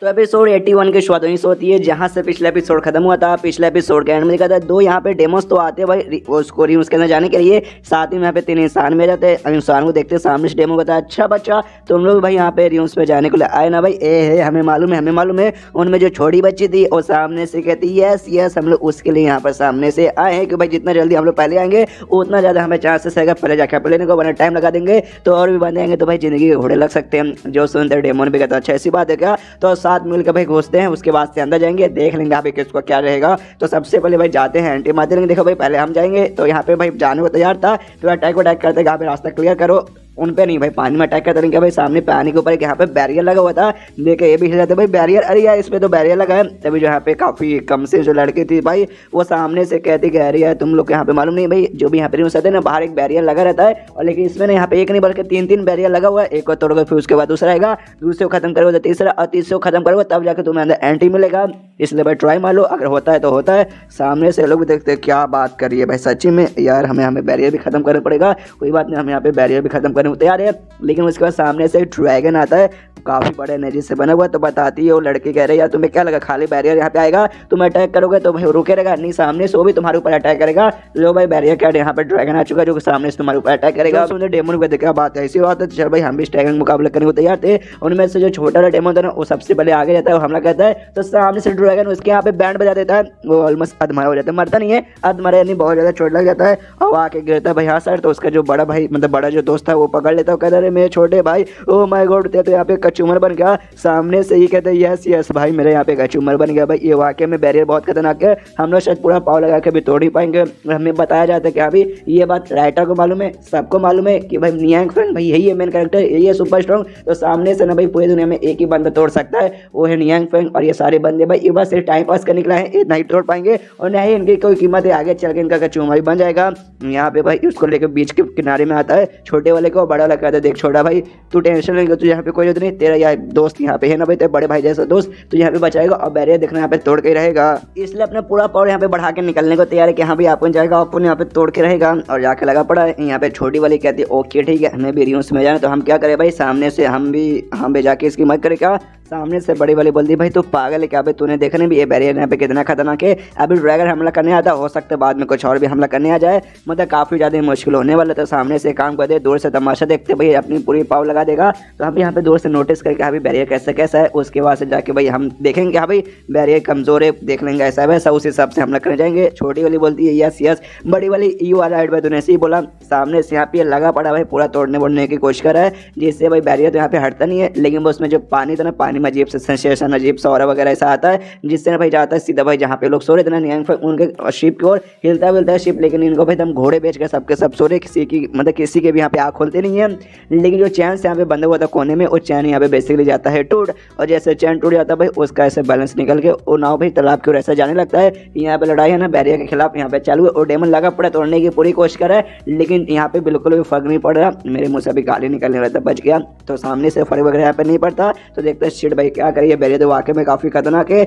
तो एपिसोड 81 की शुरुआत वहीं से होती है जहां से पिछला एपिसोड खत्म हुआ था। पिछले एपिसोड के एंड में दिखा था दो यहाँ पे डेमोस तो आते हैं भाई उसको रियूज के अंदर जाने के लिए, साथ ही में यहाँ पे 3 इंसान में जाते हैं। इंसान को देखते सामने से डेमो बताया अच्छा बच्चा तुम लोग भाई यहाँ पे रियूज पे जाने को लिए आए ना भाई, ए हमें मालूम है। उनमें जो छोटी बच्ची थी वो सामने से कहती यस हम लोग उसके लिए यहाँ पर सामने से आए हैं कि भाई जितना जल्दी हम लोग पहले आएंगे उतना ज़्यादा हमें चांसेस है पहले जाकर पे लेने को, वरना टाइम लगा देंगे तो और भी बंदे आएंगे तो भाई जिंदगी के घोड़े लग सकते हैं। जो सुनते डेमो ने भी कहता अच्छा ऐसी बात है क्या, तो साथ मिलकर भाई घुसते हैं। उसके बाद से अंदर जाएंगे देख लेंगे यहाँ पे किसको क्या रहेगा। तो सबसे पहले भाई जाते हैं एंटी मारते लेंगे। देखो भाई पहले हम जाएंगे तो यहाँ पे भाई जाने को तैयार था, फिर अटैक करते यहाँ पे रास्ता क्लियर करो। उन पे नहीं भाई पानी में अटैक करते रहेंगे भाई। सामने पानी के ऊपर एक यहाँ पे बैरियर लगा हुआ था, देखे ये भी हिल जाते भाई बैरियर। अरे यार इस पे तो बैरियर लगा है। तभी जो यहाँ पे काफी कम से जो लड़की थी भाई वो सामने से कहती कह रही है तुम लोग यहाँ पे मालूम नहीं भाई जो भी यहाँ पे न्यूज आते हैं ना बाहर एक बैरियर लगा रहता है, और लेकिन इसमें ना यहाँ पे एक नहीं बल्कि 3 बैरियर लगा हुआ है। एक को तोड़ोगे फिर उसके बाद दूसरा आएगा, दूसरे को खत्म करोगे तो तीसरा, और तीसरे को खत्म करोगे तब जाकर तुम्हें अंदर एंटी मिलेगा। इसलिए भाई ट्राई मार लो, अगर होता है तो होता है। सामने से लोग देखते क्या बात कर रही है भाई, सच्ची में यार हमें बैरियर भी खत्म करना पड़ेगा। कोई बात नहीं हम यहाँ पे बैरियर भी खत्म करने को तैयार है। लेकिन उसके बाद सामने से एक ड्रैगन आता है काफी बड़े एनर्जी से बना हुआ, तो बताती है वो लड़की कह रही है यार तुम्हें क्या लगा खाली बैरियर यहाँ पे आएगा तुम अटैक करोगे तो भाई रुके रहेगा नहीं, सामने से वो भी तुम्हारे ऊपर अटैक करेगा। लो भाई बैरियर क्या यहाँ पे ड्रैगन आ चुका है जो सामने से तुम्हारे ऊपर अटैक करेगा। तो डेमन को क्या बात है ऐसी बात है, चल भाई हम भी ड्रैगन मुकाबला करने को तैयार थे। उनमें से जो छोटा डेमन था ना वो सबसे पहले आगे जाता है, हमला करता है तो सामने से ड्रैगन उसके यहाँ पे बैंड बजा देता है। वो ऑलमोस्ट अधमरा हो जाता है, मरता नहीं है, अधमरा यानी बहुत ज्यादा चोट लग जाता है और आके गिरता है भाई यहाँ सर। तो उसका जो बड़ा भाई मतलब बड़ा जो दोस्त था वो पकड़ लेता है, कहता है मेरे छोटे भाई ओ माय गॉड तो यहाँ पे कचूमर बन गया। सामने से ही कहते हैं यस भाई मेरे यहाँ पे कचूमर बन गया। भाई ये वाकई में बैरियर बहुत खतरनाक है, हम लोग शायद पूरा पाव लगा के भी तोड़ ही पाएंगे। हमें बताया जाता है कि अभी ये बात राइटर को मालूम है, सबको मालूम है कि भाई नियांग फेंग भाई यही है मेन कैरेक्टर, यही है सुपर स्ट्रॉन्ग। तो सामने से ना भाई पूरी दुनिया में एक ही बंदा तोड़ सकता है वो है नियांग फेंग, और ये सारे बंदे भाई ये बस सिर्फ टाइम पास करने के लिए है, इतना ही तोड़ पाएंगे और ना ही इनकी कोई कीमत है, आगे चल के इनका कचूमर बन जाएगा। यहाँ पे भाई उसको लेकर बीच के किनारे में आता है, छोटे वाले को बड़ा वाला कहता है देख छोटा भाई तू टेंशन लेगा, तू यहाँ पे कोई नहीं, तेरा यार दोस्त यहाँ पे है ना भाई तेरे बड़े भाई जैसा दोस्त, तो यहाँ पे बचाएगा और बैरियर देखना यहाँ पे तोड़ के रहेगा। इसलिए अपना पूरा पावर यहाँ पे बढ़ा के निकलने को तैयार है कि हाँ भाई अपन जाएगा अपन यहाँ पे तोड़ के रहेगा। और जाके लगा पड़ा है यहाँ पे छोटी वाली कहती है ओके ठीक है हमें भी रियूज में जाना, तो हम क्या करें भाई सामने से हम भी जाके इसकी मदद करें क्या। सामने से बड़ी वाली बोलती भाई तू पागल है क्या भाई, तूने देखा नहीं भी ये बैरियर यहाँ पे कितना खतरनाक है, अभी ड्रैगन हमला करने आता हो सकता है बाद में कुछ और भी हमला करने आ जाए, मतलब काफी ज्यादा मुश्किल होने वाला। तो सामने से काम करते दूर से तमाशा देखते भाई अपनी पूरी पाव लगा देगा। तो हम यहाँ पे दूर से नोटिस करके अभी बैरियर कैसा है, उसके बाद से जाके भाई हम देखेंगे हाँ भाई बैरियर कमजोर है देख लेंगे ऐसा वैसा, उस हिसाब से हमला करने जाएंगे। छोटी वाली बोलती है यस, बड़ी वाली यू वाला राइट भाई तूने ऐसे ही बोला। सामने से यहाँ पे लगा पड़ा भाई पूरा तोड़ने की कोशिश कर रहा है, जिससे भाई बैरियर तो यहाँ पे हटता नहीं है, लेकिन उसमें जो पानी था ना पानी में अजीब से सेंसेशन अजीब सा और वगैरह ऐसा आता है, जिससे ना भाई जाता है सीधा भाई जहाँ पे लोग सो रहे थे ना नियांग फेंग उनके शिप की ओर हिलता है शिप। लेकिन इनको भाई हम घोड़े बेच कर सबके सब सो रहे, किसी के भी यहाँ पे आँख खोलते नहीं है। लेकिन जो चैन से यहाँ पे बंधा हुआ था कोने में वो चैन यहाँ पे बेसिकली जाता है टूट, और जैसे चैन टूट जाता है भाई उसका ऐसे बैलेंस निकल के वो नाव भाई तालाब की ओर ऐसा जाने लगता है। यहाँ पे लड़ाई है ना बैरियर के खिलाफ यहाँ पे चालू है और डेमन लगा पड़ा तोड़ने की पूरी कोशिश कर रहा है, लेकिन यहाँ पे बिल्कुल भी फर्क नहीं पड़ रहा। मेरे मुँह से अभी गाली निकलने वाला था बच गया, तो सामने से फर्क वगैरह यहाँ पे नहीं पड़ता। तो देखते हैं शिट भाई क्या करिए, बैरियर तो वाकई में काफी खतरनाक है।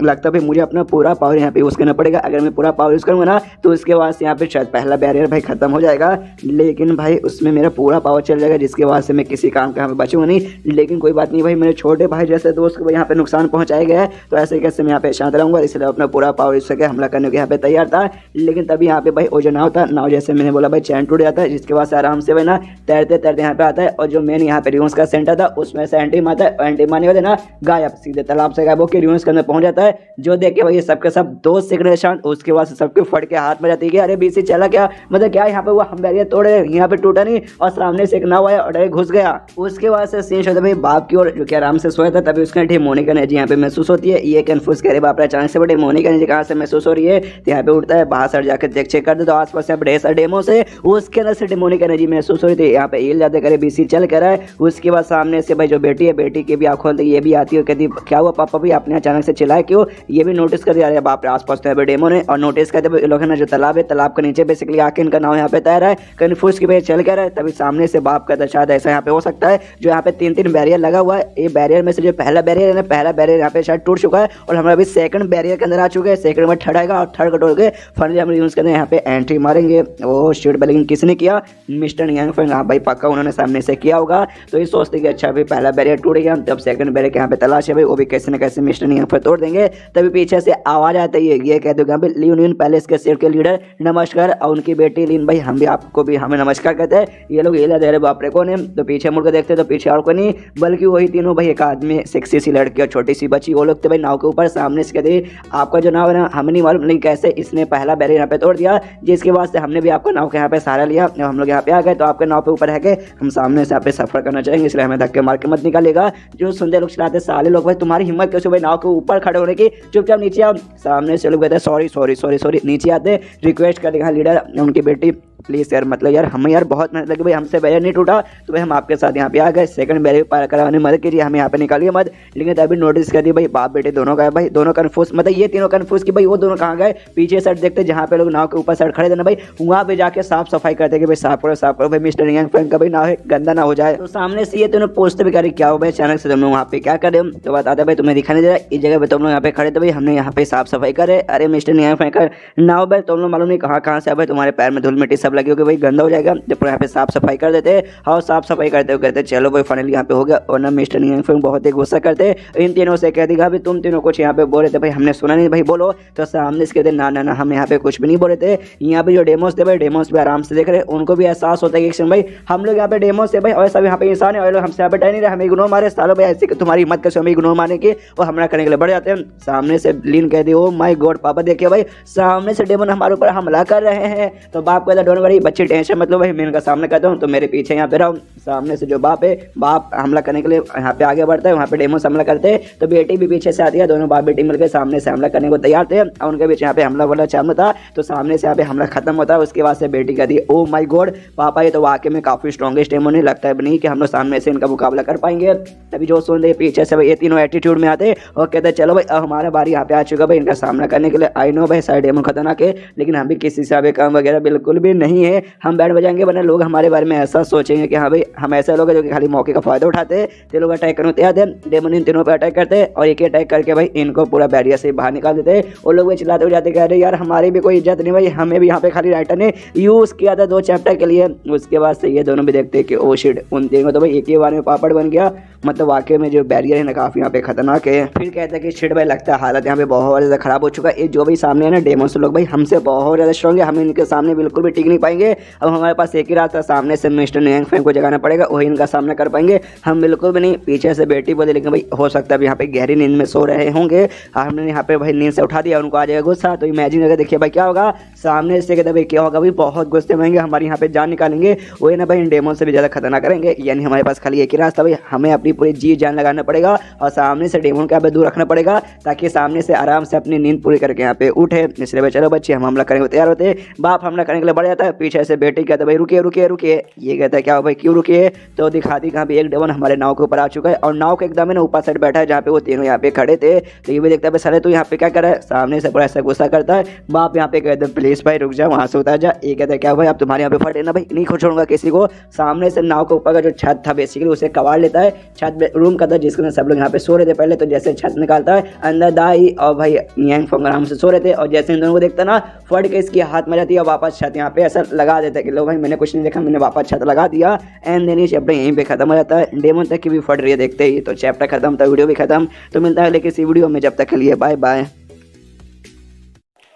लगता है मुझे अपना पूरा पावर यहाँ पे यूज करना पड़ेगा, अगर मैं पूरा पावर यूज करूंगा ना तो उसके बाद यहाँ पे शायद पहला बैरियर भाई खत्म हो जाएगा, लेकिन भाई उसमें मेरा पूरा पावर चल जाएगा जिसके बाद से मैं किसी काम का यहाँ पे बचूंगा नहीं। लेकिन कोई बात नहीं भाई मेरे छोटे भाई जैसे दोस्त को यहाँ पे नुकसान पहुंचाया गया है, तो ऐसे कैसे मैं यहाँ पे शांत रहूंगा, इसलिए अपना पूरा पावर यूज करके हमला करने के यहाँ पे तैयार था। लेकिन तभी यहाँ पे भाई वो जो नाव था, नाव जैसे मैंने बोला भाई चैन टूट जाता है, जिसके बाद से आराम से भाई ना तैरते तैरते यहाँ पे आता है, और जो मेन यहाँ पे रियूज का सेंटर था उसमें से एंटी मारता है, एंटी मारने वाले ना गायब सीधे तालाब से गायब होकर रियूज के अंदर पहुंच जाता है। जो देख के भाई सबके सब 2 सेकंड शांत, उसके बाद सबके फट के हाथ में जाती है अरे बीसी चला क्या, मतलब क्या यहाँ पे वो हम बैरियर तोड़े यहाँ पे टूटा नहीं, और सामने से एक नाव आया और डायरेक्ट घुस गया। उसके बाद से सीन होता है भाई बाप की ओर जो कि आराम से सोया था, तभी उसका डेमोनिक एनर्जी यहाँ पे महसूस होती है। ये कंफ्यूज करे बाप रे अचानक से बड़े डेमोनिक एनर्जी कहाँ से महसूस हो रही है, तो यहाँ पे उठता है बाहर सर जाकर चेक कर दे तो आसपास यहाँ पे ढेर सारे डेमो से उसके अंदर से डेमोनिक एनर्जी महसूस हो रही थी। यहाँ पे हिल जाते करे बीसी चल कर रहा है। उसके बाद सामने से भाई जो बेटी है बेटी की भी आँख खोलती है, ये भी आती है कहती क्या हुआ पापा भी आपने अचानक से चिल्लाया क्यों, ये भी नोटिस कर दिया बाप रे आसपास तो है डेमो ने, और नोटिस करते लोग है ना जो तालाब है तालाब के नीचे बेसिकली आके इनका नाव यहाँ पे तैर रहा है, कन्फ्यूज की वजह चल कर रहा है। तभी सामने से बाप का शायद ऐसा यहाँ पे हो सकता है जो यहाँ पे 3 बैरियर लगा हुआ है, ये बैरियर में से जो पहला बैरियर है ना पहला बैरियर यहाँ पे शायद टूट चुका है, और हमारा अभी सेकंड बैरियर के अंदर आ चुके हैं, सेकंड में थर्ड आएगा और थर्ड को तोड़ के फाइनली हम यूज करने यहाँ पे एंट्री मारेंगे। वो शिट लेकिन किसने किया, मिस्टर नियांग फेंग, हाँ भाई पक्का उन्होंने सामने से किया होगा। तो ये सोचते कि अच्छा भाई पहला बैरियर टूट गया। तब सेकंड बैरियर यहाँ पे तलाश है भाई, वो भी कैसे न कैसे मिस्टर यहाँ पर तोड़ देंगे। तभी पीछे से आवाज आती है, ये कहते हैं लिन पैलेस के सेट के लीडर नमस्कार, और उनकी बेटी लिन भाई हम भी आपको भी हमें नमस्कार कहते हैं। ये लोग ये दे रहे बाप रे कौन है, तो पीछे मुड़कर देखते तो पीछे और कोई नहीं बल्कि वही तीनों भाई, एक आदमी सेक्सी सी लड़की और छोटी सी बच्ची, वो लोग थे भाई नाव के ऊपर। सामने से कहते आपका जो नाव है ना हमें नहीं मालूम, नहीं कैसे इसने पहला बैरियर यहाँ पे तोड़ दिया, जिसके बाद से हमने भी आपका नाव के यहाँ पे सहारा लिया, हम लोग यहाँ पे आ गए। तो आपके नाव पे ऊपर है कि हम सामने से यहाँ पे सफर करना चाहेंगे, इसलिए हमें धक्के मार के मत निकालेगा। जो सुंदर लोग चलाते साले लोग भाई, तुम्हारी हिम्मत कैसे भाई नाव के ऊपर खड़े होने की, चुपचाप नीचे आओ। सामने से लोग कहते हैं सॉरी सॉरी सॉरी सॉरी, नीचे आते रिक्वेस्ट कर देगा लीडर उनकी बेटी प्लीज़ यार, मतलब यार हमें यार बहुत मेहनत लगी भाई, हमसे बैरियर नहीं टूटा तो भाई हम आपके साथ यहाँ पे आ गए। सेकंड बैरियर पार कराने मदद कीजिए, हमें यहाँ पे निकालिए मत। लेकिन तभी नोटिस कर दी भाई बाप बेटे दोनों का है भाई, दोनों कन्फ्यूज, मतलब ये तीनों कन्फ्यूज कि भाई वो दोनों कहाँ गए। पीछे साइड देखते जहाँ पे लोग नाव के ऊपर साइड खड़े थे ना भाई, वहाँ पे जाके साफ सफाई करते कि भाई साफ करो भाई, मिस्टर यंग फ्रेंड का भाई नाव गंदा ना हो जाए। तो सामने से ये तीनों पोस्टर भी करे क्या हो भाई, अचानक से तुम लोग वहाँ पे क्या करे, तो बताते भाई तुम्हें दिखाने दे रहा है, इस जगह पे तुम लोग यहाँ पे खड़े थे भाई, हमने यहाँ पे साफ सफाई करे। अरे मिस्टर यंग फ्रेंड का नाव भाई तुम लोग मालूम नहीं कहाँ से भाई, तुम्हारे पैर में धूल मिट्टी सब लगी होगी भाई, गंदा हो जाएगा। जब यहाँ पे साफ सफाई कर देते और साफ सफाई करते हुए कहते चलो भाई फाइनली यहाँ पे हो गया। और ना मिस्टर यंग फ्रेंड बहुत ही गुस्सा करते, इन तीनों से कह देगा भाई तुम तीनों कुछ यहाँ पे बोल रहे थे भाई, हमने सुना नहीं भाई बोलो। तो सामने से कहते ना ना ना हम यहाँ पे कुछ भी नहीं बोल रहे थे, यहाँ पे जो डेमोस थे भाई डेमोस भी आराम से देख रहे, उनको भी एहसास होता है कि भाई हम लोग यहाँ पे डेमोस है भाई, और सब यहाँ पे इंसान है और लोग हमसे यहाँ पे डर नहीं रहे, हमें इग्नोर मारे सालों भाई, ऐसी तुम्हारी हिम्मत कैसे हमें इग्नोर मारने की, और हमला करने के लिए बढ़ जाते हैं। सामने से लीन कहती ओ माय गॉड पापा देखिए भाई सामने से डेमन हमारे ऊपर हमला कर रहे हैं। तो बाप कहता डोंट वरी बच्चे टेंशन मतलब भाई मैं इनका सामना करता हूँ, तो मेरे पीछे यहाँ पे रहो। सामने से जो बाप है, बाप हमला करने के लिए यहाँ पे आगे बढ़ता है, वहाँ पे डेमोस हमला करते हैं, तो बेटी भी पीछे से आती है, दोनों बाप बेटी मिलकर सामने से हमला करने को तैयार थे, और उनके बीच यहाँ पे हमला वाला चालू था। तो सामने से यहाँ पे हमला खत्म होता है, उसके बाद से बेटी कहती है ओ माय गॉड पापा ये तो वाकई में काफी स्ट्रॉन्गेस्ट डेमन है, लगता है नहीं कि हम लोग सामने से इनका मुकाबला कर पाएंगे। तभी जो सुन रहे पीछे से ये तीनों एटीट्यूड में आते और कहते चलो भाई अब हमारा बारी यहाँ पे आ चुका भाई इनका सामना करने के लिए। आई नो भाई सारे डेमन खतरनाक है, लेकिन हम भी किसी से अभी काम वगैरह बिल्कुल भी नहीं है, हम बैंड बजाएंगे वरना लोग हमारे बारे में ऐसा सोचेंगे कि हाँ भाई हम ऐसे लोग हैं जो कि खाली मौके का फायदा उठाते हैं। तो लोग अटैक करने तैयार थे, डेमन इन तीनों पे अटैक करते हैं और एक अटैक करके भाई इनको पूरा बैरियर से बाहर निकाल देते हैं। और लोग भी चिल्लाते हुए जाते कह रहे यार हमारी भी कोई इज्जत नहीं भाई, हमें भी यहाँ पे खाली राइटर ने यूज किया था 2 चैप्टर के लिए। उसके बाद से ये दोनों भी देखते हैं कि ओ शिट उन तीनों तो भाई एक ही बार में पापड़ बन गया, मतलब वाकई में जो बैरियर है ना काफी यहाँ पे खतरनाक है। फिर कहते हैं कि शिट भाई लगता है हालत यहाँ पे बहुत ज्यादा खराब हो चुका है, जो भाई सामने है ना डेमोस लोग भाई हमसे बहुत ज्यादा स्ट्रॉन्ग है, हम इनके सामने बिल्कुल भी टिक नहीं पाएंगे। अब हमारे पास एक ही रास्ता सामने से मिस्टर यंग फ्रेंड को जगाना पड़ेगा, वही इनका सामना कर पाएंगे, हम बिल्कुल भी नहीं। पीछे से बेटी बोले लेकिन भाई हो सकता है यहाँ पे गहरी नींद में सो रहे होंगे, हमने यहाँ पे भाई नींद से उठा दिया, उनको आ जाएगा गुस्सा। तो इमेजिन अगर देखिए भाई क्या होगा, सामने से कहते भाई क्या होगा भाई बहुत गुस्से में हमारे यहाँ पे जान निकालेंगे, वही ना भाई इन डेमन से भी ज्यादा खतरनाक करेंगे। यानी हमारे पास खाली एक ही रास्ता भाई, हमें अपनी पूरी जी जान लगाना पड़ेगा और सामने से डेमन को यहाँ पे दूर रखना पड़ेगा ताकि सामने से आराम से अपनी नींद पूरी करके यहाँ पे उठे। इसलिए भाई चलो बच्चे हम हमला करने को तैयार होते, बाप हमला करने के लिए बढ़ जाता है। पीछे से बेटी कहता है भाई रुकिए रुकिए रुकिए, ये कहता है क्या भाई क्यों रुकिए, तो दिखाती कहाँ पे एक डेमन हमारे नाव के ऊपर आ चुका है और नाव के एकदम ना ऊपर साइड बैठा है जहाँ पे वो तीनों यहाँ पे खड़े थे। तो ये भी देखता है साले तू यहाँ पे क्या कर रहा है, सामने से पूरा ऐसा गुस्सा करता है। बाप यहाँ पे कहते हैं प्लीज भाई रुक जा, वहाँ से उतर जा। ये कहता है क्या भाई आप तुम्हारे यहाँ पे फटे ना भाई, नहीं छोड़ूंगा किसी को। सामने से नाव के ऊपर का जो छत था बेसिकली उसे कवाड़ लेता है, छत रूम का था जिसके सब लोग यहाँ पे सो रहे थे पहले, तो जैसे छत निकालता है अंदर दाई और भाई यंग फंग आराम से सो रहे थे, और जैसे इन दोनों को देखता ना फट के इसकी हाथ में जाती है और वापस छत यहाँ पे ऐसा लगा देता है कि लो भाई मैंने कुछ नहीं देखा, मैंने वापस छत लगा दिया। एंड देन ये चैप्टर यहीं पे खत्म हो जाता है, डेमन तक की भी फट रही है देखते ही। तो चैप्टर खत्म तो वीडियो भी खत्म। तो मिलता है लेकिन इसी वीडियो में, जब तक के लिए बाय बाय।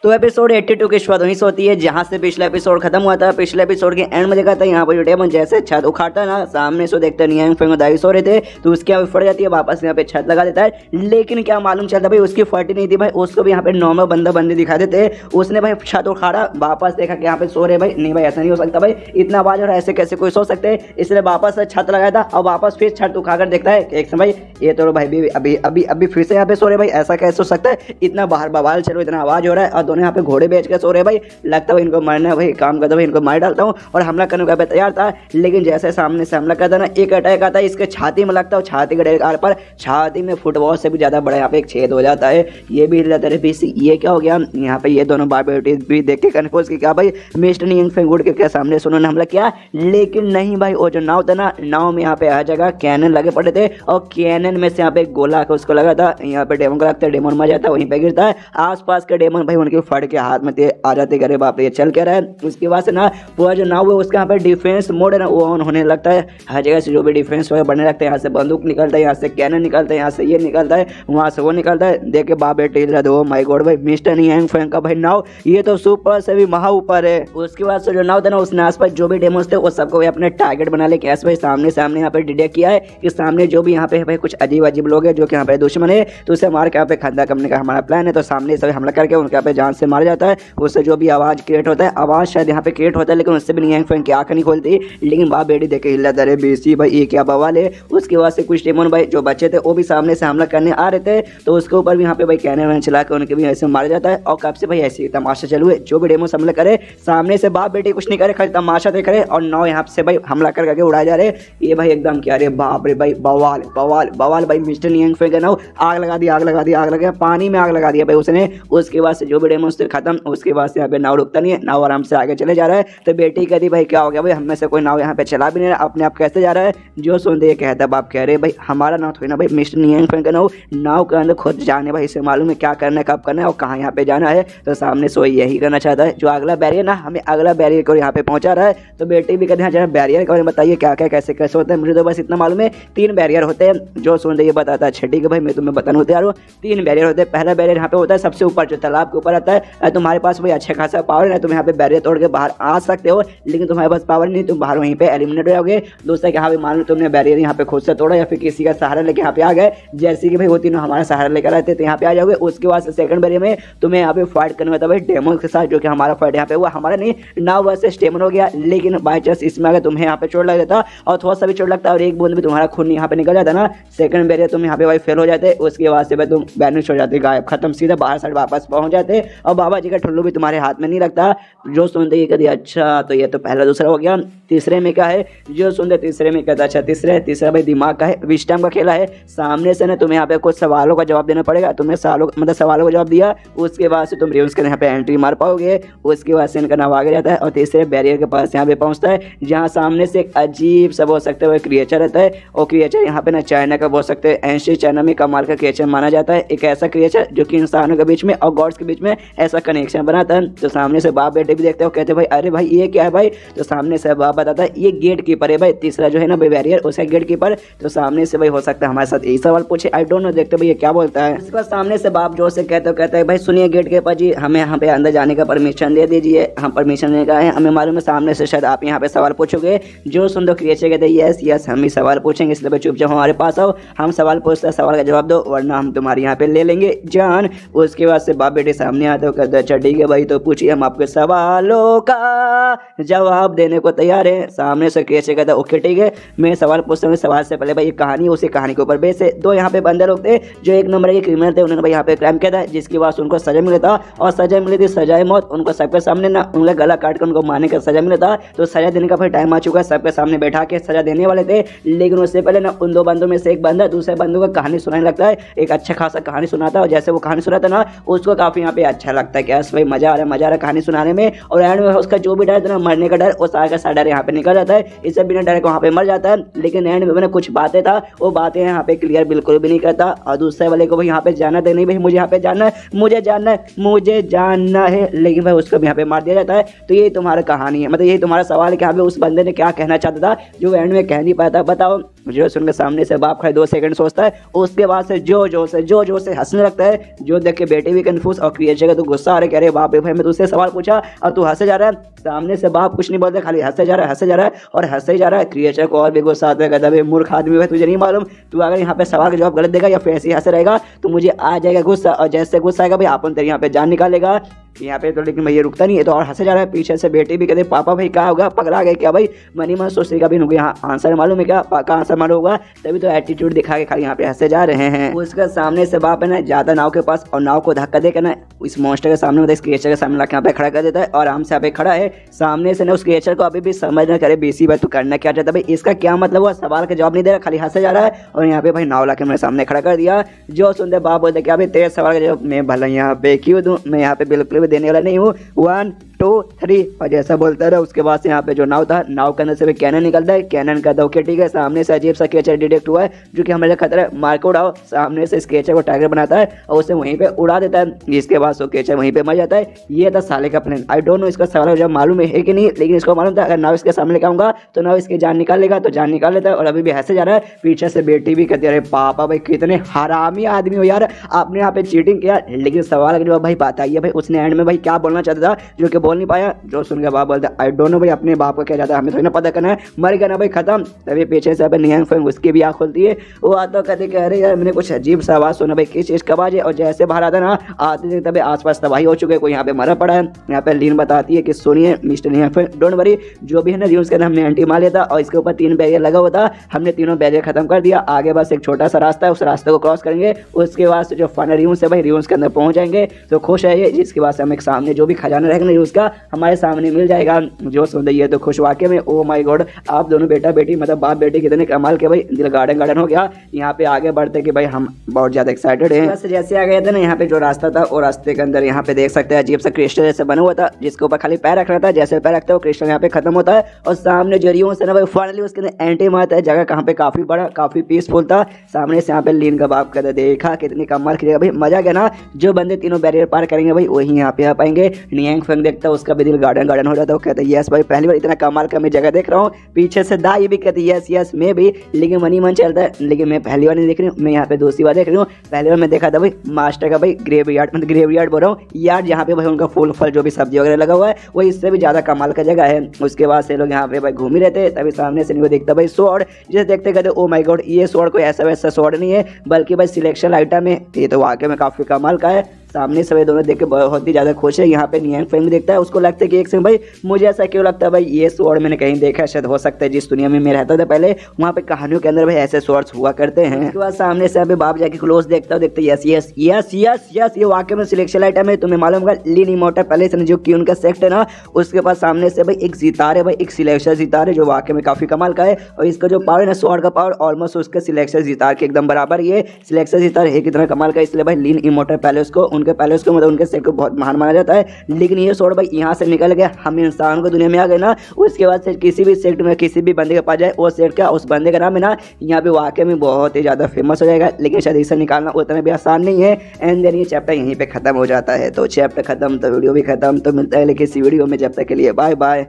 तो एपिसोड 82 की शुरुआत वहीं से होती है जहां से पिछला एपिसोड खत्म हुआ था। पिछले एपिसोड के एंड में देखा था यहाँ पर जो डेमन जैसे छत उखाड़ता है ना, सामने से देखते हैं यंग फ्रेंड दाई सो रहे थे, तो उसकी यहाँ पे फट जाती है, वापस यहाँ पे छत लगा देता है। लेकिन क्या मालूम चलता भाई उसकी फटी नहीं थी भाई, उसको भी यहाँ पे नॉर्मल बंदा बंदी दिखा देते। उसने भाई छत उखाड़ा, वापस देखा कि यहाँ पे सो रहे भाई, नहीं भाई ऐसा नहीं हो सकता भाई, इतना आवाज और ऐसे कैसे कोई सो सकते हैं, इसलिए वापस छत लगाया था और वापस फिर छत उखाकर देखता है एक समय ये तो भाई भी अभी अभी अभी फिर से यहाँ पे सो रहे भाई, ऐसा कैसे हो सकता है, इतना बाहर बवाल चलो इतना आवाज हो रहा है और दोनों यहाँ पे घोड़े बेच के सो रहे भाई। लगता है इनको मारना है भाई, काम करता भाई इनको मार डालता हूँ और हमला करने का तैयार था। लेकिन जैसे सामने से हमला करता ना, एक अटैक आता है इसके छाती में लगता है, छाती के डेर पर छाती में फुटबॉल से भी ज्यादा बड़ा यहाँ पे एक छेद हो जाता है। ये भी हिलता है पीसी, ये क्या हो गया यहाँ पे, ये दोनों बाप बेटी भी देख के कन्फ्यूज की क्या भाई मिस्टर यंग फ्रेंड गुड के सामने से उन्होंने हमला किया। लेकिन नहीं भाई, वो जो नाव था ना, नाव में यहाँ पे हर जगह कैनन लगे पड़े थे और कैनन में से यहाँ पे गोला उसको लगा था, यहाँ पे डेमन को लगता है, डेमन मर जाता है, वहीं पे गिरता है। आसपास के डेमन भाई उनकी फट के हाथ में आ जाते, करे बाप रे ये चल क्या रहा है। उसके बाद से ना पूरा जो नाव है उसका यहाँ पे डिफेंस मोड है ना वो ऑन होने लगता है। हर जगह से जो भी डिफेंस वगैरह बनने लगता है, यहाँ से बंदूक निकलता है, यहाँ से कैनन निकलता है, यहाँ से ये निकलता है, वहाँ से वो निकलता है। देखे बाप बेटे दो माई गॉड भाई मिस्टर नियांग फेंग का भाई नाव ये तो सुपर से भी महा ऊपर है। उसके बाद से जो नाव था ना उसने आसपास जो भी डेमोस थे वो सबको भाई अपने टारगेट बना ले। कैसे भाई सामने सामने यहाँ पे डिटेक्ट किया है कि सामने जो भी यहाँ पे भाई कुछ अजीब अजीब लोग हैं जो कि यहाँ पे दुश्मन है, तो उसे मार के यहाँ पे खंदा करने का हमारा प्लान है। तो सामने से हमला करके उनके यहाँ पे जान से मारा जाता है। उससे जो भी आवाज क्रिएट होता है, आवाज शायद यहाँ पे क्रिएट होता है लेकिन उससे भी नियांग फेंग की आंख नहीं खोलती। लेकिन बाप बेटी देखे हिला दरे बेसी भाई ये क्या बवाल है। उसके बाद से कुछ डेमोन भाई जो बच्चे थे वो भी सामने से हमला करने आ रहे थे, तो उसके ऊपर भी यहाँ पे भाई कैनन वैन चला के उनके भी ऐसे मारा जाता है। और कब से भाई ऐसे तमाशा चालू है, जो भी डेमोस हमला करे सामने से बाप बेटी कुछ नहीं करे, खाली तमाशा देख रहे और नाव यहाँ से भाई हमला करके उड़ाए जा रहे। ये भाई एकदम क्या रे बाप रे भाई बवाल बवाल बवाल भाई मिस्टर नियांग फेंग नाव आग लगा दी, आग लगा दी, आग लगा पानी में आग लगा दिया भाई उसने। उसके बाद से जो भी डेमोस थे खत्म। उसके बाद से यहाँ पे नाव रुकता नहीं है, नाव आराम से आगे चले जा रहा है। तो बेटी कहती भाई क्या हो गया भाई, हमें से कोई नाव यहाँ पे चला भी नहीं रहा, अपने आप कैसे जा रहा है। जो सुनते ये कहता बाप कह रहे भाई हमारा नाव थोड़ी ना भाई मिस्टर नियांग फेंग का नाव के अंदर खुद जाने भाई, इसे मालूम है क्या करना है, कब करना है और कहाँ यहाँ पे जाना है। तो सामने से वही यही करना चाहता है। जो अगला बैरियर ना हमें अगला बैरियर को यहाँ पे पहुंचा रहा है। तो बेटी भी कहते हैं बैरियर के बारे में बताइए क्या क्या कैसे कैसे होता है। मुझे तो बस इतना मालूम है 3 बैरियर होते हैं। जो सुनते ये बताता है छठी के भाई मैं तुम्हें बताना तैयार हूँ। 3 बैरियर होते हैं। पहला बैरियर यहाँ पे होता है सबसे ऊपर जो तालाब के ऊपर आता है। तुम्हारे पास भाई अच्छा खासा पावर है, तुम यहाँ पे बैरियर तोड़ के बाहर आ सकते हो, लेकिन तुम्हारे पास पावर नहीं, तुम बाहर वहीं पे एलिमिनेट हो जाओगे। दूसरा क्या भाई मान लो तुमने बैरियर यहाँ पे खुद से तोड़ा या फिर किसी का सहारा लेके यहाँ पे आ गए, जैसे कि भाई वो तीनों हमारा सहारा लेकर आते तो यहाँ पे आ जाओगे। उसके बाद सेकंड बैरियर में तुम्हें यहाँ पे फाइट करना होता है भाई डेमोन के साथ, जो कि हमारा फाइट यहाँ पे हुआ हमारा नहीं नाव वैसे स्टेमन हो गया, लेकिन बाई चांस इसमें अगर तुम्हें यहाँ पे चोट लग जाता और थोड़ा सा भी चोट लगता और एक बूंद भी तुम्हारा खून यहाँ पे निकल जाता ना, सेकंड बैरियर तुम यहाँ पे भाई फेल हो जाते। उसके बाद से भाई तुम बैनिश हो जाते, गायब, खत्म, सीधा बाहर साइड वापस पहुंच जाते और बाबा जी का ठुल्लू भी तुम्हारे हाथ में नहीं लगता। जो सुनते ये कहते अच्छा तो ये तो पहला दूसरा हो गया। तीसरे में क्या है, जो सुनते तीसरे में कहता अच्छा तीसरा भाई दिमाग का है, विस्डम का खेला है। सामने से ना तुम्हें यहाँ पे कुछ सवालों का जवाब देना पड़ेगा। तुमने सवालों का जवाब दिया, उसके बाद से तुम रेउस के यहाँ पे एंट्री मार पाओगे। उसके बाद से इनका नाम आगे जाता है और तीसरे बैरियर के पास यहाँ पे पहुंचता है, जहाँ सामने से एक अजीब सा बोल सकते हैं क्रिएचर रहता है। और क्रिएचर यहाँ पे ना चाइना का बोल सकते हैं एंशियंट चाइना में कमाल का क्रिएचर माना जाता है। एक ऐसा क्रिएचर जो कि इंसानों के बीच में और गॉड्स के बीच में ऐसा कनेक्शन बनाता है। तो सामने से बाप बेटे भी देखते हो, कहते भाई अरे भाई ये क्या है भाई। तो सामने से बाप बताता है ये गेट कीपर है भाई, तीसरा जो है ना भाई बैरियर उसका गेट कीपर। तो सामने से भाई हो सकता है हमारे साथ यही सवाल पूछे, आई डोंट नो, देखते भाई ये क्या बोलता है। इसके बाद सामने से बाप जोर से कहते हैं भाई सुनिए गेट कीपर जी, हमें यहाँ पे अंदर जाने का परमिशन दे दीजिए। हम परमिशन देने का है, हमें मालूम है सामने से शायद आप यहाँ पे सवाल पूछोगे। जो सुन दो क्रिएचर कहते हैं यस हम ही सवाल पूछेंगे, इसलिए चुपचाप हमारे पास आओ, हम सवाल पूछते हैं, सवाल का जवाब दो वरना हम तुम्हारे यहाँ पे ले लेंगे जान। उसके बाद से बाप बेटे सामने आते हो, कहते अच्छा ठीक है भाई तो पूछिए, हम आपके सवालों का जवाब देने को तैयार है। सामने से क्रिएचर कहता है ओके ठीक है, मैं सवाल पूछता हूँ। सवाल से पहले भाई ये कहानी, उसी कहानी के ऊपर बेस है। 2 यहाँ पे बंदे लोग थे जो 1 नंबर के क्रिमिनल थे, उन्होंने भाई यहाँ पे क्राइम किया था जिसकी बाद उनको सजा मिला था और सजा मिली थी सजाए मौत। उनको सबके सामने ना उनका गला काट कर उनको मारने का सजा मिला था। तो सजा देने का भाई टाइम आ चुका है, सबके सामने बैठा के सजा देने वाले थे। लेकिन उससे पहले ना उन 2 बंदों में से एक बंदा दूसरे बंदों को कहानी सुनाने लगता है, एक अच्छा खासा कहानी सुनाता है। और जैसे वो कहानी सुनाता है ना उसको काफी यहाँ पे अच्छा लगता है कि यस भाई मजा आ रहा है कहानी सुनाने में। और एंड में उसका जो भी डर था ना मरने का डर, वो सारा का सारा डर यहाँ पे निकल जाता है, इससे बिना डर को वहाँ पे मर जाता है। लेकिन एंड में कुछ बातें था, वो बातें यहाँ पे क्लियर बिल्कुल भी नहीं करता। और दूसरे वाले को भाई यहाँ पे जाना दे नहीं भाई, मुझे यहाँ पे जानना है, मुझे जानना है, लेकिन भाई उसको भी यहाँ पे मार दिया जाता है। तो ये तुम्हारा कहानी है, मतलब यही तुम्हारा सवाल है कि यहाँ पे उस बंदे ने क्या कहना चाहता था जो एंड में कह नहीं पाया था। बताओ। जो सुनकर सामने से बाप खाली 2 सेकंड सोचता है, उसके बाद से जो जोर से हंसने लगता है। जो देख के बेटे भी कंफ्यूज और क्रिएचर का तो गुस्सा आ रहा है, कह रहे बाप रे भाई मैं तुझसे सवाल पूछा और तू हंसे जा रहा है। सामने से बाप कुछ नहीं बोलते, खाली हंसे जा रहा है और हंसे ही जा रहा है। क्रिएचर को और भी गुस्सा आता है, कहता है मूर्ख आदमी भाई तुझे नहीं मालूम, तू अगर यहाँ पे सवाल का जवाब गलत देगा या फिर ऐसे ही हंसे रहेगा तो मुझे आ जाएगा गुस्सा, और जैसे गुस्सा आएगा भाई अपन तेरे यहाँ पे जान निकालेगा यहाँ पे। तो लेकिन भाई ये रुकता नहीं है, तो और हंसे जा रहा है। पीछे से बेटे भी कहते पापा भाई क्या होगा, पकड़ा गए क्या भाई। मनी मन सोचते का भी इनको यहाँ आंसर मालूम है क्या, पक्का आंसर मालूम होगा, तभी तो एटीट्यूड दिखा के खाली यहाँ पे हंसे जा रहे हैं। उसका सामने से बाप है ना ज्यादा नाव के पास और नाव को धक्का देकर ना इस मॉन्स्टर के सामने मतलब इस क्रिएचर के सामने लाके यहाँ पे खड़ा कर देता है और आराम से यहाँ पे खड़ा है। सामने से ना उस क्रिएचर को अभी भी समझ ना करे बीसी भाई तू करना क्या चाहता है भाई, इसका क्या मतलब हुआ, सवाल का जवाब नहीं दे रहा, खाली हंसे जा रहा है। और यहाँ पे भाई नाव लाके मेरे सामने खड़ा कर दिया। जो सुनते बाप बोलते क्या भाई तेरे सवाल का जवाब मैं भला यहाँ पे क्यों दूं, मैं यहाँ पे बिल्कुल भी देने वाला नहीं हूँ। 1 2 3 और जैसा बोलता रहा उसके बाद से यहाँ पे जो नाव था, नाव के अंदर से कैनन निकलता है। कैनन का दो के ठीक है, सामने से अजीब सा केचर डिटेक्ट हुआ है जो कि हमारे खतरा है, मार के उड़ाओ। सामने से इस केचर को टारगेट बनाता है और उसे वहीं पे उड़ा देता है, जिसके बाद वो केचर वहीं पे मर जाता है। ये था साले का प्लान। आई डोंट नो इसका सवाल जब मालूम है कि नहीं, लेकिन इसको मालूम था अगर नाव इसके सामने लेके आऊंगा तो नाव इसकी जान निकाल लेगा, तो जान निकाल लेता है। और अभी भी हंसे जा रहा है, पीछे से बेटी भी कहती है अरे पापा भाई कितने हरामी आदमी हो यार, आपने यहाँ पे चीटिंग किया। लेकिन सवाल का जवाब भाई बताइए भाई उसने एंड में भाई क्या बोलना चाहता था जो कि बोल नहीं पाया, जो सुन के बाप बोलता आई डोंट नो भाई अपने बाप को क्या जाता है, हमें थोड़ी ना पता करना है, मर गया ना भाई खत्म। तभी पीछे से नियांग फेंग उसकी भी आँख खुलती है, वो आता कहते कि अरे यार मैंने कुछ अजीब सा आवाज़ सुना भाई, किस चीज़ का आवाज़ है। और जैसे बाहर आता ना आते थे तभी आसपास तबाही हो चुके, कोई यहाँ पे मरा पड़ा है। यहाँ पे लीन बताती है कि सुनिए mister Nyang Feng don't worry, जो भी है ना रियून्स के अंदर हमने एंटी मार लिया था और इसके ऊपर 3 बैरियर लगा हुआ था, हमने तीनों बैरियर खत्म कर दिया। आगे बस एक छोटा सा रास्ता है, उस रास्ते को क्रॉस करेंगे, उसके बाद से जो फाइनल रियून्स है भाई रियून्स के अंदर पहुंच जाएंगे। तो खुश है ये, जिसके बाद से हमें सामने जो भी खजाना रहेगा ना रियून्स का हमारे सामने मिल जाएगा। जो सुन रही है तो खुश वाकई में ओ माय गॉड, आप दोनों बेटा बेटी मतलब बाप बेटी कितने कमाल के भाई, दिल गार्डन गार्डन हो गया। यहाँ पे आगे बढ़ते कि भाई हम बहुत ज्यादा एक्साइटेड हैं। बस जैसे आ गए थे ना यहाँ पे जो रास्ता था वो रास्ते के अंदर यहाँ पे देख सकते हैं अजीब सा क्रिस्टल जैसे बना हुआ था, जिसके ऊपर खाली पैर रखना था, जैसे पैर रखते हो क्रिस्टल यहाँ पे खत्म होता है और सामने जो रियून्स है ना भाई फाइनली उसके अंदर एंटी मारता है। जगह कहाँ पे काफी बड़ा काफी पीसफुल था। सामने से यहाँ पे लीन का बाप कहते देखा कितनी कमाल की जगह भाई, मजा गया ना। जो बंदे तीनों बैरियर पार करेंगे भाई वही यहाँ पे आ पाएंगे। नियांग फेंग देखता है उसका भी दिल गार्डन गार्डन हो जाता है, वो कहते यस भाई पहली बार इतना कमाल का मैं जगह देख रहा हूँ। पीछे से दा ये भी कहती यस यस मैं भी, लेकिन मनी मन चलता है, लेकिन मैं पहली बार नहीं देख रही हूँ, मैं यहाँ पे दूसरी बार देख रही हूँ। पहली बार मैं देखा था भाई मास्टर का भाई ग्रेवयार्ड, मतलब ग्रेवयार्ड बोल रहा हूँ यार, जहाँ पे भाई उनका फूल फल जो भी सब्जी वगैरह लगा हुआ है वो इससे भी ज्यादा कमाल का जगह है। उसके बाद से लोग यहाँ पे भाई घूम ही रहते, तभी सामने से इनको देखता भाई स्वॉर्ड, जिसे देखते कहते ओ माय गॉड ये स्वॉर्ड कोई ऐसा वैसा स्वॉर्ड नहीं है बल्कि भाई सिलेक्शन आइटम है, ये तो वाकई में काफी कमाल का है। सामने से दोनों देख के बहुत ही ज्यादा खुश है। यहाँ पे नियांग फेंग देखता है, उसको लगता है कि एक सेकंड भाई मुझे ऐसा क्यों लगता है भाई ये स्वॉर्ड मैंने कहीं देखा, शायद हो सकता है जिस दुनिया में मैं रहता था पहले वहाँ पे कहानियों के अंदर भाई ऐसे स्वॉर्ड्स हुआ करते हैं। उसके बाद सामने से अभी बाप जाके क्लोज देखता हूँ, देखते yes yes yes yes yes ये वाकई में सिलेक्शन आइटम है। तुम्हें मालूम होगा लीन इमोर्टल पहले से जो कि उनका सेक्ट है ना उसके पास सामने से भाई एक सितार है भाई, एक सिलेक्शन सितार है जो वाकई में काफी कमाल का है। और इसका जो पावर है ना स्वॉर्ड का पावर ऑलमोस्ट उसके सिलेक्शन सितार के एकदम बराबर। ये सिलेक्शन सितार है कितना कमाल का, इसलिए भाई लीन इमोर्टल पैलेस को उनके पैलेस को मतलब सेट को बहुत महान माना जाता है। लेकिन ये स्वॉर्ड भाई यहाँ से निकल गया, हम इंसान को दुनिया में आ गए ना, उसके बाद से किसी भी सेक्ट में किसी भी बंदे के पास जाए वो सेक्ट का उस बंदे का नाम है ना यहाँ पे वाकई में बहुत ही ज्यादा फेमस हो जाएगा। लेकिन शायद इसे निकालना उतना भी आसान नहीं है। एंड देन ये चैप्टर यहीं पे खत्म हो जाता है। तो चैप्टर खत्म तो वीडियो भी खत्म, तो मिलता है लेकिन इसी वीडियो में, जब तक के लिए बाय बाय।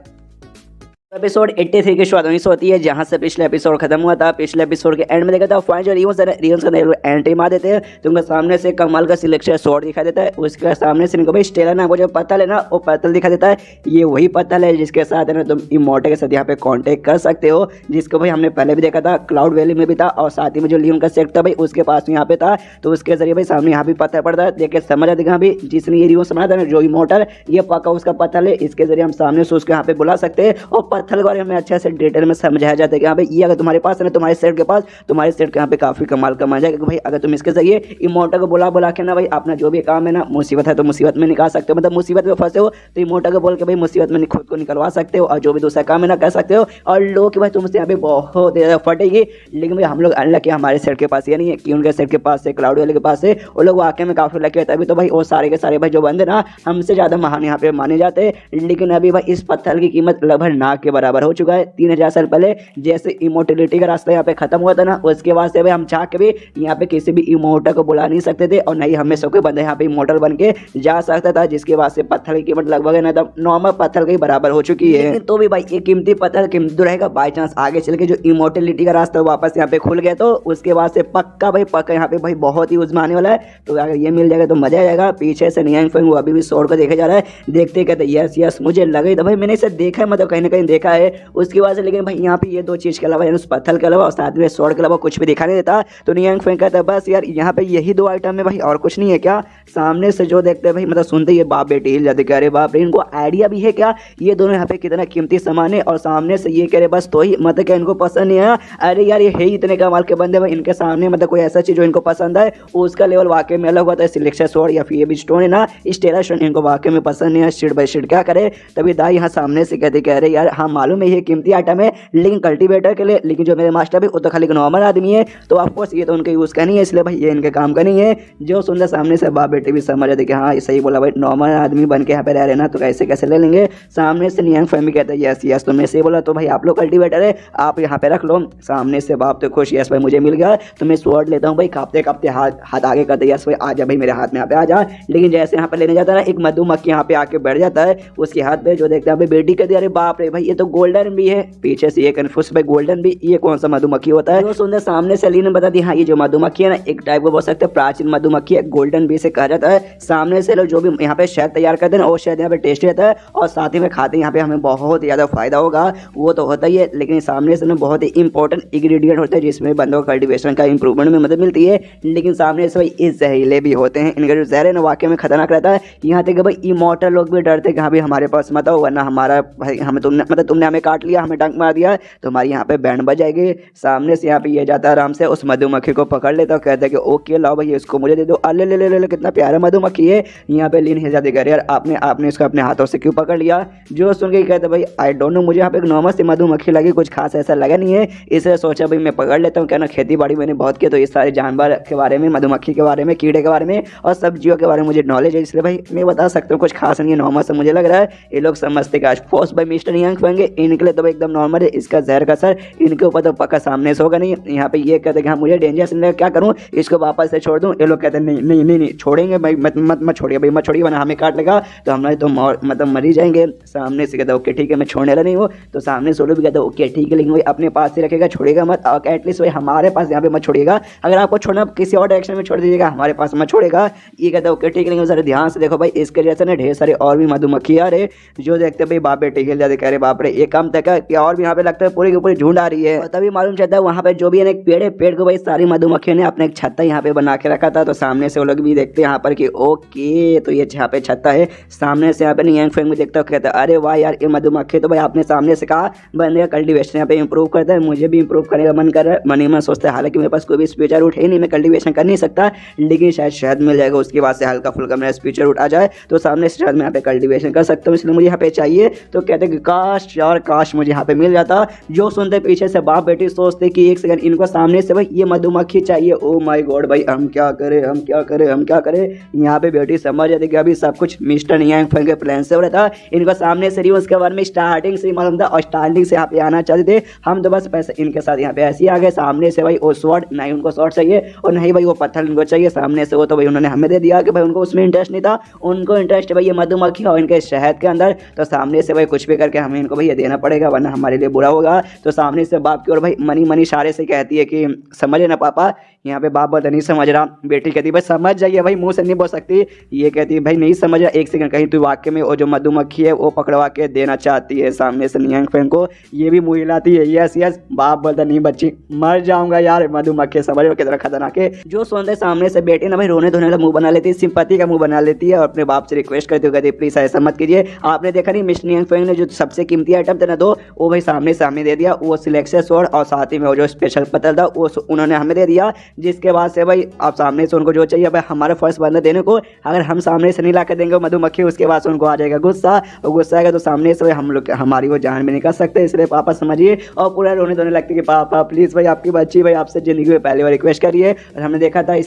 एपिसोड 83 की शुरुआत होती है जहां से पिछले एपिसोड खत्म हुआ था। पिछले एपिसोड के एंड में देखा था फाइनल जो रियून्स का एंट्री मार देते हैं तो उनके सामने से कमाल का सिलेक्शन स्वॉर्ड दिखा देता है। उसके सामने से इनको भाई स्टेला ना वो जो पत्थर है ना वो पत्थर दिखा देता है, ये वही पत्थर है जिसके साथ है ना तुम इमोर्टल के साथ यहाँ पे कॉन्टेक्ट कर सकते हो, जिसको भाई हमने पहले भी देखा था क्लाउड वैली में भी था और साथ ही में जो लियोन का सेक्ट था भाई उसके पास यहाँ पे था। तो उसके जरिए भाई सामने यहाँ भी पत्थर पड़ता है, देख के समझ आते हैं भाई जिसने ये रियून्स बनाया था ना जो इमोर्टल ये पक्का उसका पत्थर है, इसके जरिए हम सामने से उसको यहाँ पे बुला सकते हैं और पत्थर के बारे में अच्छे से डिटेल में समझाया जाता है कि हाँ भाई ये अगर तुम्हारे पास है ना तुम्हारे सेट के पास तुम्हारे सेट के यहाँ पे काफी कमाल का मजा है कि भाई अगर तुम इसके जरिए इमोर्टल को बुला के ना भाई अपना जो भी काम है ना मुसीबत है तो मुसीबत में निकाल सकते हो, मतलब मुसीबत में फंसे हो तो इमोर्टल को बोल के भाई मुसीबत में खुद को निकलवा सकते हो और जो भी दूसरा काम है ना कर सकते हो। और लोग कि भाई तुमसे यहाँ पे बहुत ज्यादा फटेगी, लेकिन भाई हम लोग अनलकी हमारे सेट के पास ये नहीं है कि उनके सेट के पास है क्लाउड वाले के पास है, वो लोग वाकई में काफी लकी है। तभी तो भाई वो सारे के सारे भाई जो बंदे ना हमसे ज्यादा महान यहाँ पे माने जाते हैं। लेकिन अभी भाई इस पत्थर की कीमत लगभग नाक के बराबर हो चुका है। 3000 साल पहले जैसे इमोर्टलिटी का रास्ता यहाँ पे खत्म हुआ था ना उसके बाद से भाई हम चाह के भी यहाँ पे किसी भी इमोर्टल को बुला नहीं सकते थे और नहीं हमें कोई बंदा यहाँ पे इमोर्टल बन के जा सकता था, जिसके बाद से पत्थर की कीमत लगभग ना एकदम नॉर्मल पत्थर के बराबर हो चुकी है। तो भी भाई ये कीमती पत्थर कीमती रहेगा, बाई चांस आगे चल के जो इमोर्टलिटी का रास्ता वापस यहाँ पे खुल गया तो उसके बाद से पक्का भाई पक्का यहाँ पे भाई बहुत ही उजमा आने वाला है। तो अगर ये मिल जाएगा तो मजा आ जाएगा। पीछे से नियांग फेंग वो अभी भी स्वॉर्ड को देखा जा रहा है, देखते कहते यस यस मुझे लगे तो भाई मैंने इसे देखा है, मतलब कहीं ना कहीं देखा है उसकी वजह से। लेकिन भाई यहाँ पे ये दो चीज के अलावा उस पत्थर के अलावा और साथ में स्वॉर्ड के अलावा कुछ भी दिखा नहीं देता। तो नियांग फेंग कहता है बस यार यहाँ पे यही दो आइटम है भाई और कुछ नहीं है क्या। सामने से जो देखते हैं भाई मतलब सुनते ही बाप बेटी हिल जाते, कह रहे बाप रे इनको आइडिया भी है क्या ये दोनों यहाँ पे कितना कीमती सामान है। और सामने से ये कह रहे बस तो ही मतलब क्या इनको पसंद नहीं आया, अरे यार ये है ही इतने कमाल के बंदे भाई, इनके सामने मतलब कोई ऐसा चीज जो इनको पसंद है उसका लेवल वाकई में अलग होता है। सिलेक्शन स्वॉर्ड या फिर ये भी स्टोन है ना स्टेला स्टोन इनको वाकई में पसंद नहीं है, शिट बाई शिट क्या करे। तभी दाई यहाँ सामने से कहते कह रहे यार हाँ मालूम है ये कीमती आइटम है लेकिन कल्टीवेटर के लिए, लेकिन जो मेरे मास्टर भी वो तो खाली नॉर्मल आदमी है, तो ऑफकोर्स ये तो उनके यूज़ का नहीं है, इसलिए भाई ये इनके काम का नहीं है। जो सुनते सामने से बाप बेटे भी समझ रहे थे कि हाँ सही बोला भाई, नॉर्मल आदमी बन के यहाँ पे रह रहे ना तो कैसे कैसे ले लेंगे। सामने से नियंग फैमिली कहते हैं यस यस, तो मैं से बोला तो भाई आप लोग कल्टीवेटर है आप यहाँ पे रख लो। सामने से बाप तो खुश, यस भाई मुझे मिल गया, तो मैं स्वॉर्ड लेता हूँ भाई, कांपते कांपते हाथ आगे करते, यस भाई आ जा भाई मेरे हाथ में यहाँ पे आ जा। लेकिन जैसे यहाँ पे लेने जाता है एक मधुमक्खी यहाँ पे आके बैठ जाता है उसके हाथ पे, जो देखते हैं बेटी कहती है अरे बाप रे भाई ये तो गोल्डन भी है, पीछे से ये कन्फ्यूज भाई गोल्डन भी ये कौन सा मधुमक्खी होता है। जो सुंदर सामने से अली ने बता दी हाँ ये जो मधुमक्खी है ना एक टाइप को बोल सकते हैं प्राचीन मधुमक्खी है, गोल्डन बी से कहा जाता है। सामने से लोग जो भी यहाँ पे शहद तैयार करते हैं वो शहद यहाँ पे टेस्टी रहता है और साथ ही में खाते हैं यहाँ पे हमें बहुत ज़्यादा फायदा होगा, वो तो होता ही है। लेकिन सामने से ना बहुत ही इंपॉर्टेंट इंग्रेडिएंट होता है जिसमें बंदों को कल्टीवेशन का इंप्रूवमेंट में मदद मिलती है। लेकिन सामने से भाई इस जहरीले भी होते हैं, इनका जो जहर है ना वाकई में खतरनाक रहता है। यहाँ तक भाई इमॉर्टल लोग भी डरते हैं कि हाँ भाई हमारे पास मत आओ वरना हमारा भाई हमें तुमने मतलब तुमने हमें काट लिया, हमें डंक मार दिया तो हमारी यहाँ पे बैंड बजाएगी। सामने से यहाँ पे ये जाता है आराम से उस मधुमक्खी को पकड़ लेता है, कहता है कि ओके लाओ भाई इसको मुझे दे दो। अले ले ले ले ले कितना प्यारा मधुमक्खी है। यहाँ पे लीन हिजा देकर यार आपने इसको अपने हाथों से क्यों पकड़ लिया। जो सुन के कहते भाई आई डोंट नो, मुझे यहाँ पे एक नॉर्मल सी मधुमक्खी लगी, कुछ खास ऐसा लगा नहीं है, इसलिए सोचा भाई मैं पकड़ लेता हूँ। क्या ना खेती बाड़ी मैंने बहुत की तो इस सारे जानवर के बारे में, मधुमक्खी के बारे में, कीड़े के बारे में और सब्जियों के बारे में मुझे नॉलेज है, इसलिए भाई मैं बता सकता हूँ कुछ खास नहीं है, नॉर्मल से मुझे लग रहा है। ये लोग समझते कि आज फोर्स बाय मिस्टर यंग होंगे, इनके लिए तो एकदम नॉर्मल है, इसका जहर का असर इनके ऊपर तो पक्का सामने से होगा नहीं। यहाँ पे ये कहते हैं कि हाँ मुझे डेंजरस नहीं, क्या करूँ इसको वापस से छोड़ दूँ। ये लोग कहते हैं नहीं नहीं नहीं नहीं छोड़ेंगे भाई, मत छोड़िए भाई, मत छोड़िए वरना हमें काट लेगा तो हमारे तो मतलब मर ही जाएंगे। सामने से कहता ओके ठीक है मैं छोड़ने वाला नहीं हूँ, तो सामने से भी कहता ओके ठीक है लेकिन भाई अपने पास ही रखेगा, छोड़ेगा मत, एटलीस्ट भाई हमारे पास यहाँ पे मत छोड़िएगा, अगर आपको छोड़ना किसी और डायरेक्शन में छोड़ दीजिएगा, हमारे पास मत छोड़ेगा। ये कहता है ओके ठीक है लेकिन सारे ध्यान से देखो भाई इसके जैसे ना ढेर सारे और भी मधुमक्खी आ रहे, जो देखते भाई बाप बेटे खेल जाते, कह रहे बाप रे ये काम तक कि और भी यहाँ पे लगता है पूरी की पूरी झुंड आ रही है। तभी मालूम चलता है वहाँ पे जो भी है एक पेड़ को भाई सारी मधुमक्खियों ने अपने एक छत्ता यहाँ पे बना के रखा था। तो सामने से वो लोग भी देखते हैं यहाँ पर कि ओके तो ये यहाँ पे छत्ता है। सामने से यहाँ पे नियंग फेंग में देखता कहता है अरे वाह यार ये मधुमक्खी तो भाई आपने सामने से कहा बंदे का कल्टीवेशन यहाँ पे इंप्रूव करता है, मुझे भी इंप्रूव करने का मन कर रहा है। मन ही मन सोचता है हालांकि मेरे पास कोई भी स्पीचर रूट है नहीं, मैं कल्टीवेशन कर नहीं सकता, लेकिन शायद शहद मिल जाएगा उसके बाद से हल्का फुल्का मेरा स्पीचर रूट आ जाए तो सामने से शायद मैं यहाँ पे कल्टीवेशन कर सकता हूँ, इसलिए मुझे यहाँ पे चाहिए। तो कहते हैं कि काश यार काश मुझे यहाँ पे मिल जाता। जो सुनते पीछे से बाप बेटी सोचते कि एक सेकंड इनको सामने से भाई ये मधुमक्खी चाहिए, ओ माय गॉड भाई हम क्या करें हम क्या करें हम क्या करें। यहाँ पे बेटी समझ जाती कि अभी सब कुछ मिस्टर नियंग फेंग के प्लान से हो रहा था, इनको सामने से रिवर्स के बारे में स्टार्टिंग से मालूम था और स्टार्टिंग से यहाँ पे आना चाहते थे। हम तो बस पैसे इनके साथ यहाँ पे ऐसे ही आ गए। सामने से भाई वो स्वॉर्ड नहीं उनको शॉर्ट चाहिए और नहीं भाई वो पत्थर इनको चाहिए। सामने से वो तो भाई उन्होंने हमें दे दिया कि भाई उनको उसमें इंटरेस्ट नहीं था, उनको इंटरेस्ट है भाई ये मधुमक्खी और इनके शहद के अंदर। तो सामने से भाई कुछ भी करके हमें इनको भाई ये देना पड़ेगा वरना हमारे लिए बुरा होगा। तो सामने से बाप की ओर भाई मनी मनी इशारे से कहती है कि समझे ना पापा। यहाँ पे बाप बोलता नहीं समझ रहा, बेटी कहती भाई समझ जाइए भाई, मुंह से नहीं बोल सकती। ये कहती है भाई नहीं समझ रहा, एक सेकंड कहीं तू वाक्य में वो जो मधुमक्खी है वो पकड़वा के देना चाहती है सामने से नियंग फेंग को। ये भी मुँह हिलाती है यस यस। बाप बोलता नहीं बच्ची मर जाऊंगा यार, मधुमक्खी समझ लो कितना खतरनाक है। जो सुनते सामने से बेटी ना भाई रोने धोने का मुंह बना लेती है, सिंपैथी का मुंह बना लेती है और अपने बाप से रिक्वेस्ट करती है कहती प्लीज ऐसा मत कीजिए। आपने देखा नहीं मिस्टर नियंग फेंग ने जो सबसे कीमती आइटम थे ना दो वो भाई सामने से हमें दे दिया, वो सिलेक्शन स्वॉर्ड और साथ ही में वो जो स्पेशल पत्थर था वो उन्होंने हमें दे दिया। जिसके बाद से भाई आप सामने से उनको जो चाहिए भाई हमारा फर्स्ट बंदा देने को, अगर हम सामने से नहीं ला कर देंगे मधुमक्खी उसके बाद से उनको आ जाएगा गुस्सा, और गुस्सा आएगा तो सामने से हम लोग हमारी वो जान भी नहीं कर सकते। इसलिए पापा समझिए और पूरा रोने धोने लगते कि पापा प्लीज़ भाई आपकी बच्ची भाई आपसे ज़िंदगी में पहली बार रिक्वेस्ट करिए। और हमने देखा था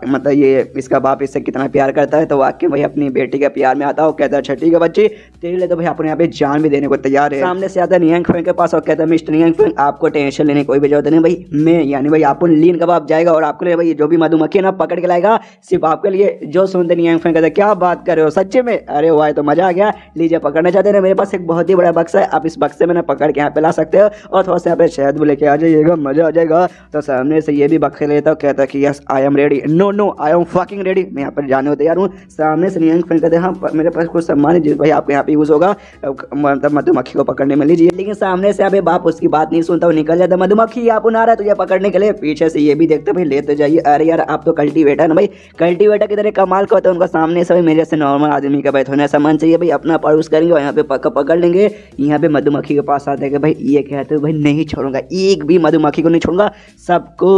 मतलब ये इसका बाप इससे कितना प्यार करता है, तो वाकई भाई अपनी बेटी के प्यार में आता है और कहता है अच्छा ठीक है बच्ची तेरे लिए तो भाई अपने यहाँ पे जान भी देने को तैयार है। सामने से आता है नियंग फेंग के पास और कहता है मिस्टर नियंग फेंग आपको टेंशन लेने कोई भी जरूरत नहीं भाई, मैं यानी भाई आपको लीन कबाब जाएगा और आपके लिए भाई जो भी मधुमक्खी ना पकड़ के लाएगा सिर्फ आपके लिए। जो सुनते नियंग फेंग कहता है क्या बात कर रहे हो सच्चे में, अरे वाह तो मजा आ गया, लीजिए पकड़ना चाहते हैं मेरे पास एक बहुत ही बड़ा बक्सा है, आप इस बक्से में ना पकड़ के यहाँ पे ला सकते हो और थोड़ा सा यहाँ पे शहद भी लेके आ जाइएगा, मजा आ जाएगा। तो सामने से ये भी बक्से लेता हूँ, कहता है कि yes I am ready, no no I am fucking ready, मैं यहाँ पर जाने को तैयार हूँ। सामने से नियंग फेंग कहते हैं हाँ मेरे पास कुछ सामान है जिस भाई आपको यहाँ पे यूज होगा मतलब मधुमक्खी को पकड़ने में लीजिए। लेकिन सामने से अभी बाप उसकी बात नहीं सुनता, वो निकल जाता, मधुमक्खी आप आ रहा है तुझे पकड़ने के लिए। पीछे से ये भी देखते भाई लेते जाइए। अरे यार आप तो कल्टीवेटर ना भाई, कल्टीवेटर कितने कमाल का होता है उनका सामने से भाई मेरे से नॉर्मल आदमी का भाई थोड़ा सा मन चाहिए भाई, अपना पड़ोस करेंगे और यहाँ पे पकड़ लेंगे। यहाँ पे मधुमक्खी के पास आते हैं भाई, ये कहते हैं भाई नहीं छोड़ूंगा, एक भी मधुमक्खी को नहीं छोड़ूंगा, सबको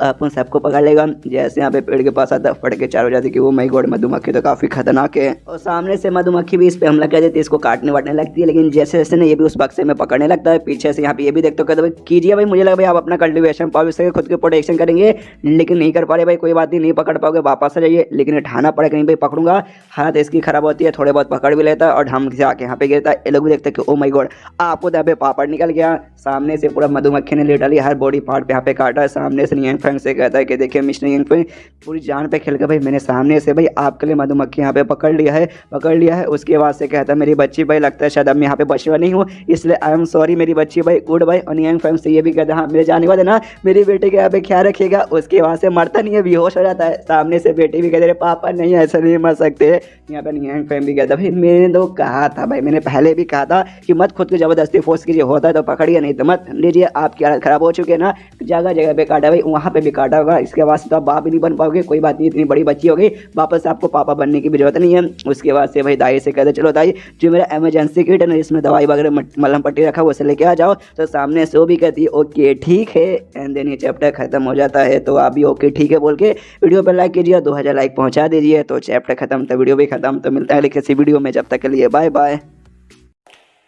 अपन सबको पकड़ लेगा। जैसे यहाँ पे पेड़ के पास आता है फट के चार हो जाती है कि वो माय गॉड मधुमक्खी तो काफी खतरनाक है। और सामने से मधुमक्खी भी इस पे हमला कर देती है, इसको काटने वाटने लगती है, लेकिन जैसे जैसे ना ये भी उस बक्से में पकड़ने लगता है। पीछे से यहाँ पे ये भी देखते हो कहते भाई कीजिए भाई, मुझे लगा भाई आप अपना कल्टीवेशन पावर से खुद के प्रोटेक्शन करेंगे, लेकिन नहीं कर पा रहे भाई, कोई बात नहीं पकड़ पाओगे वापस आ जाइए, लेकिन ठाना पड़े कहीं भाई पकड़ूंगा। हालत इसकी खराब होती है, थोड़े बहुत पकड़ भी लेता है और ढम से आके यहाँ पे गिरता है। ये लोग भी देखते हैं कि ओ माय गॉड आपको तो यहाँ पे पापड़ निकल गया। सामने से पूरा मधुमक्खी ने लेटा लिया, हर बॉडी पार्ट पे यहाँ पे काटा है। सामने से नियंग फेंग से कहता है कि देखिए मिस्टर नियंग फेंग पूरी जान पे खेल कर भाई मैंने सामने से भाई आपके लिए मधुमक्खी यहाँ पे पकड़ लिया है। उसके बाद से कहता है मेरी बच्ची भाई लगता है शायद अब मैं यहाँ पे बचवा नहीं हूँ, इसलिए आई एम सॉरी मेरी बच्ची भाई गुड भाई। और नियंग फेंग से ये भी कहता है हाँ मेरे जाने के बाद है ना मेरी बेटे के यहाँ पे ख्याल रखिएगा। उसके वहाँ से मरता नहीं है, बेहोश हो जाता है। सामने से बेटी भी कहते रहे पापा नहीं ऐसा नहीं मर सकते। यहाँ पे नियंग फेंग भी कहता भाई मैंने तो कहा था भाई, मैंने पहले भी कहा था कि मत खुद को जबरदस्ती फोर्स कीजिए, होता है तो पकड़िए नहीं तो मत लीजिए। आपकी हालत खराब हो चुकी है ना, जगह जगह पे काटा भाई, वहाँ पे भी काटा होगा, इसके बाद तो आप बाप ही नहीं बन पाओगे। कोई बात नहीं, इतनी बड़ी बच्ची हो गई, वापस आपको पापा बनने की भी जरूरत नहीं है। उसके बाद से भाई दाई से कहते चलो दाई जो मेरा इमरजेंसी किट है ना इसमें दवाई वगैरह मलहम पट्टी रखा उसे लेके आ जाओ। तो सामने से वो भी कहती है ओके ठीक है, एंड देन ये चैप्टर खत्म हो जाता है। तो आप भी ओके ठीक है बोल के वीडियो पर लाइक कीजिए, 2000 लाइक पहुंचा दीजिए। तो चैप्टर खत्म तो वीडियो भी खत्म। तो मिलता है किसी वीडियो में, जब तक के लिए बाय बाय।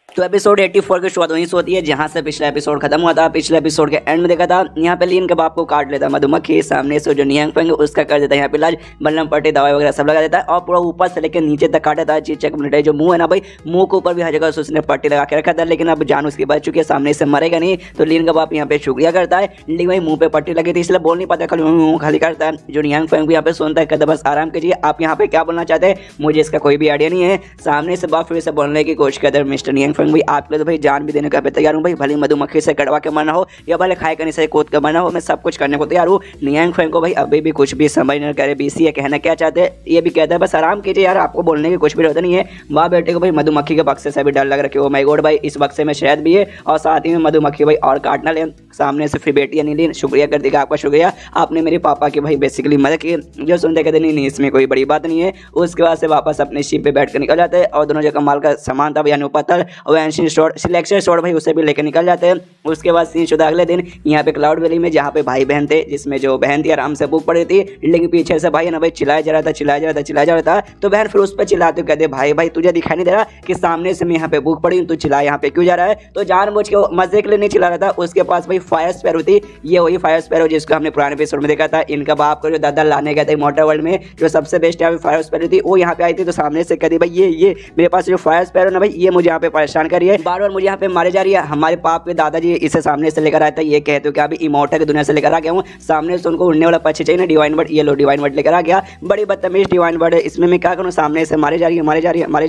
तो एपिसोड 84 की शुरुआत वहीं से होती है जहां से पिछला एपिसोड खत्म हुआ था। पिछले एपिसोड के एंड में देखा था यहाँ पे लीन के बाप को काट लेता मधुमक्खी, सामने से जो नियंग फेंग उसका कर देता है यहाँ पे इलाज, मलहम पट्टी दवाई वगैरह सब लगा देता है और पूरा ऊपर से लेकर नीचे तक काट देता है। चीचक मिनट जो मुंह है ना भाई, मुंह के ऊपर भी हर जगह उसने पट्टी लगा के रखा था, लेकिन अब जान उसकी बच चुकी है, सामने से मरेगा नहीं। तो लीन का बाप यहाँ पे शुक्रिया करता है, लेकिन भाई मुंह पे पट्टी लगी थी इसलिए बोल नहीं पाता, खाली करता है। जो नियंग फेंग भी यहाँ पे सुनता है, कहता बस आराम कीजिए, आप यहाँ पे क्या बोलना चाहते हैं मुझे इसका कोई भी आइडिया नहीं है। सामने से बाप फिर से बोलने की कोशिश करते हैं मिस्टर नियंग फेंग भाई आपके तो भाई जान भी देने का तैयार हूँ भाई, भले मधुमक्खी से कड़वा के मरना हो या भले खाए करने से कोत के मरना हो, मैं सब कुछ करने को तैयार हूँ। नियंग फेंग को भाई अभी भी कुछ भी समझ नहीं करे बीसी है कहना क्या चाहते हैं। ये भी कहता है बस आराम कीजिए यार, आपको बोलने की कुछ भी जरूरत नहीं है। माँ बेटे को भाई मधुमक्खी के बक्से से भी डर लग रहा है, ओ माय गॉड भाई इस बक्से में शहद भी है और साथ ही में मधुमक्खी भाई और काटना ले। सामने से फिर बेटी नीलिन शुक्रिया कर देगा, आपका शुक्रिया, आपने मेरे पापा की भाई बेसिकली मदद की। जो सुनते कहते नहीं इसमें कोई बड़ी बात नहीं है। उसके बाद से वापस अपने शिप पे बैठ कर निकल जाते हैं और दोनों जगह माल का सामान था यानी पत्थर और एंशियंट स्वॉर्ड सिलेक्शन स्वॉर्ड भाई उसे भी लेकर निकल जाते हैं। उसके बाद सीन शुदा अगले दिन यहाँ पे क्लाउड वैली में जहाँ पे भाई बहन थे, जिसमें जो बहन थी आराम से भूख पड़ी थी, लेकिन पीछे से भाई ना भाई चिल्लाया जा रहा था। तो बहन फिर उस पर चिल्लाते कहते भाई तुझे दिखाई नहीं दे रहा कि सामने से मैं यहाँ पे भूख पड़ी हूँ, तू चिल्ला यहाँ पे क्यों जा रहा है। तो जानबूझ के मजे के लिए नहीं चिल्ला रहा था, उसके पास भाई फायर स्पैरो थी, ये वही फायर स्पैरो जिसको हमने पुराने एपिसोड में देखा था। इनका बाप को जो दादा लाने गया था मोटर वर्ल्ड में, जो सबसे बेस्ट यहाँ पे फायर स्पैरो थी, वो यहाँ पे आई थी। तो सामने से कहती भाई ये मेरे पास जो फायर स्पैरो ना भाई ये मुझे यहाँ पे परेशान कर रही है, बार बार मुझे यहाँ पे मारे जा रही है। हमारे पाप के दादाजी इसे सामने से लेकर आया था, ये कहते हो कि अभी इमोर्टल की दुनिया से लेकर आ गया हूँ। सामने से उनको उड़ने वाला पक्षी चाहिए ना डिवाइन बर्ड, ये लो डिवाइन बर्ड लेकर आ गया। बड़ी बदतमीज डिवाइन बर्ड है, इसमें मैं क्या करूँ, सामने से मारे जा रही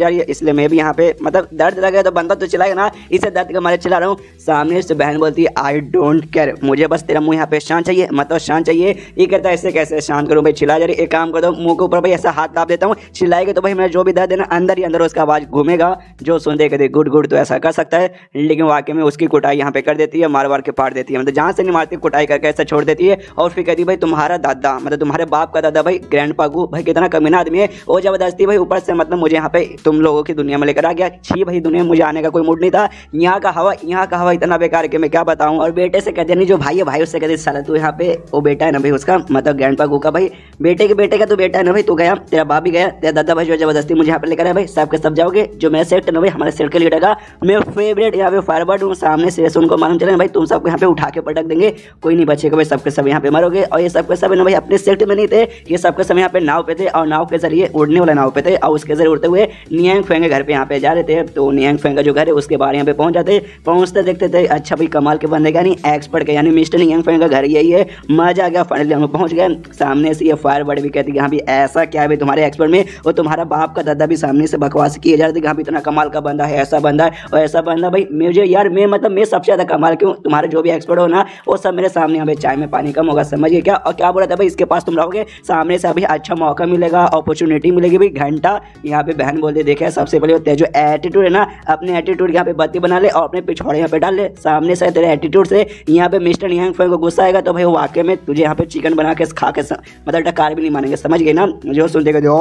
है। इसलिए मैं भी यहाँ पे मतलब दर्द लगा तो बंदा तो चिल्लाएगा ना, इसे दर्द के मारे चिल्ला रहा हूँ। सामने से बहन बोलती है आई डोंट केयर, मुझे बस तेरा मुंह यहाँ पे शांत चाहिए, मतलब शांत चाहिए। ये कहता है ऐसे कैसे शांत करूँ भाई, चिल्ला जा रही, एक काम कर दो मुंह के ऊपर भाई ऐसा हाथ दाब देता हूँ, चिल्लाएगा तो भाई मेरा जो भी दर्द है ना अंदर ही अंदर उसका आवाज घूमेगा। जो सुनते कहते गुड तो ऐसा कर सकता है, लेकिन वाकई में उसकी कुटाई यहाँ पे कर देती है, मार के पार देती है, मतलब जहाँ से नहीं मारती कुटाई करके ऐसा छोड़ देती है। और फिर कहती है भाई तुम्हारा दादा मतलब तुम्हारे बाप का दादा भाई ग्रैंड पागू भाई कितना कमीना आदमी है, वो जबरदस्ती भाई ऊपर से मतलब मुझे यहाँ पे तुम लोगों की दुनिया में लेकर आ गया। छी भाई दुनिया में मुझे आने का कोई मूड नहीं था, यहाँ का हवा इतना बेकार कि मैं क्या बताऊँ। और बेटे से कहते नहीं जो भाई है भाई उससे कहते साला तू यहाँ पे वो बेटा है ना भाई उसका मतलब ग्रैंड पागू का भाई बेटे का तू बेटा है ना भाई, तू गया तेरा बाप भी गया, तेरा दादा भाई जो जबरदस्ती मुझे यहाँ पे लेकर आया भाई, सबके सब जाओगे। जो मेरा सेट है ना भाई हमारे सेट के लीडर का मैं फेवरेट यहाँ पे फायरबर्ड हूँ, सामने से उनको मालूम चले भाई तुम सबको यहाँ पे उठा के पटक देंगे, कोई नहीं बचेगा भाई, सबके सब यहाँ पे मरोगे। और ये सबके सब ना भाई अपने सेट में नहीं थे, ये सबके सब यहाँ पे नाव पे थे और नाव के जरिए उड़ने वाला नाव पे थे और उसके जरिए उड़ते हुए नियंग फेंग के घर पे यहाँ पे जा रहे थे। तो नियंग फेंग का जो घर है उसके बाहर यहाँ पे पहुंच जाते, पहुंचते देखते थे अच्छा भाई कमाल के बंदे का नहीं एक्सपर्ट का यानी मिस्टर नियंग फेंग का घर यही है, मजा आ गया। फाइनली हम पहुंच गए। सामने से ये फायरबर्ड भी कहती है हाँ भी ऐसा क्या है भाई तुम्हारे एक्सपर्ट में, और तुम्हारा बाप का दादा भी सामने से बकवास किए जा रहे थे हाँ भी इतना कमाल का बंदा है, ऐसा बंदा है और ऐसा बंदा भाई मुझे यार मैं सबसे ज़्यादा कमाल क्यों तुम्हारे जो भी एक्सपर्ट हो ना वो सब मेरे सामने यहाँ पे चाय में पानी कम होगा, समझिए क्या। और क्या बोला था भाई इसके पास तुम रहोगे सामने से अभी अच्छा मौका मिलेगा, अपॉर्चुनिटी मिलेगी भाई घंटा। यहाँ पे बहन बोलते देखे सबसे पहले होते हैं जो एटीट्यूड है ना, अपने एटीट्यूड यहाँ पे बत्ती बना ले और अपने पिछवाड़े यहाँ पे डाल ले सामने से। तेरे एटीट्यूड से यहाँ पे मिस्टर नियांग फेंग को गुस्सा आएगा तो भाई वाकई में तुझे यहाँ पे चिकन बना के खा के मतलब डकार भी नहीं मानेंगे, समझ गए ना। जो सुन देगा जो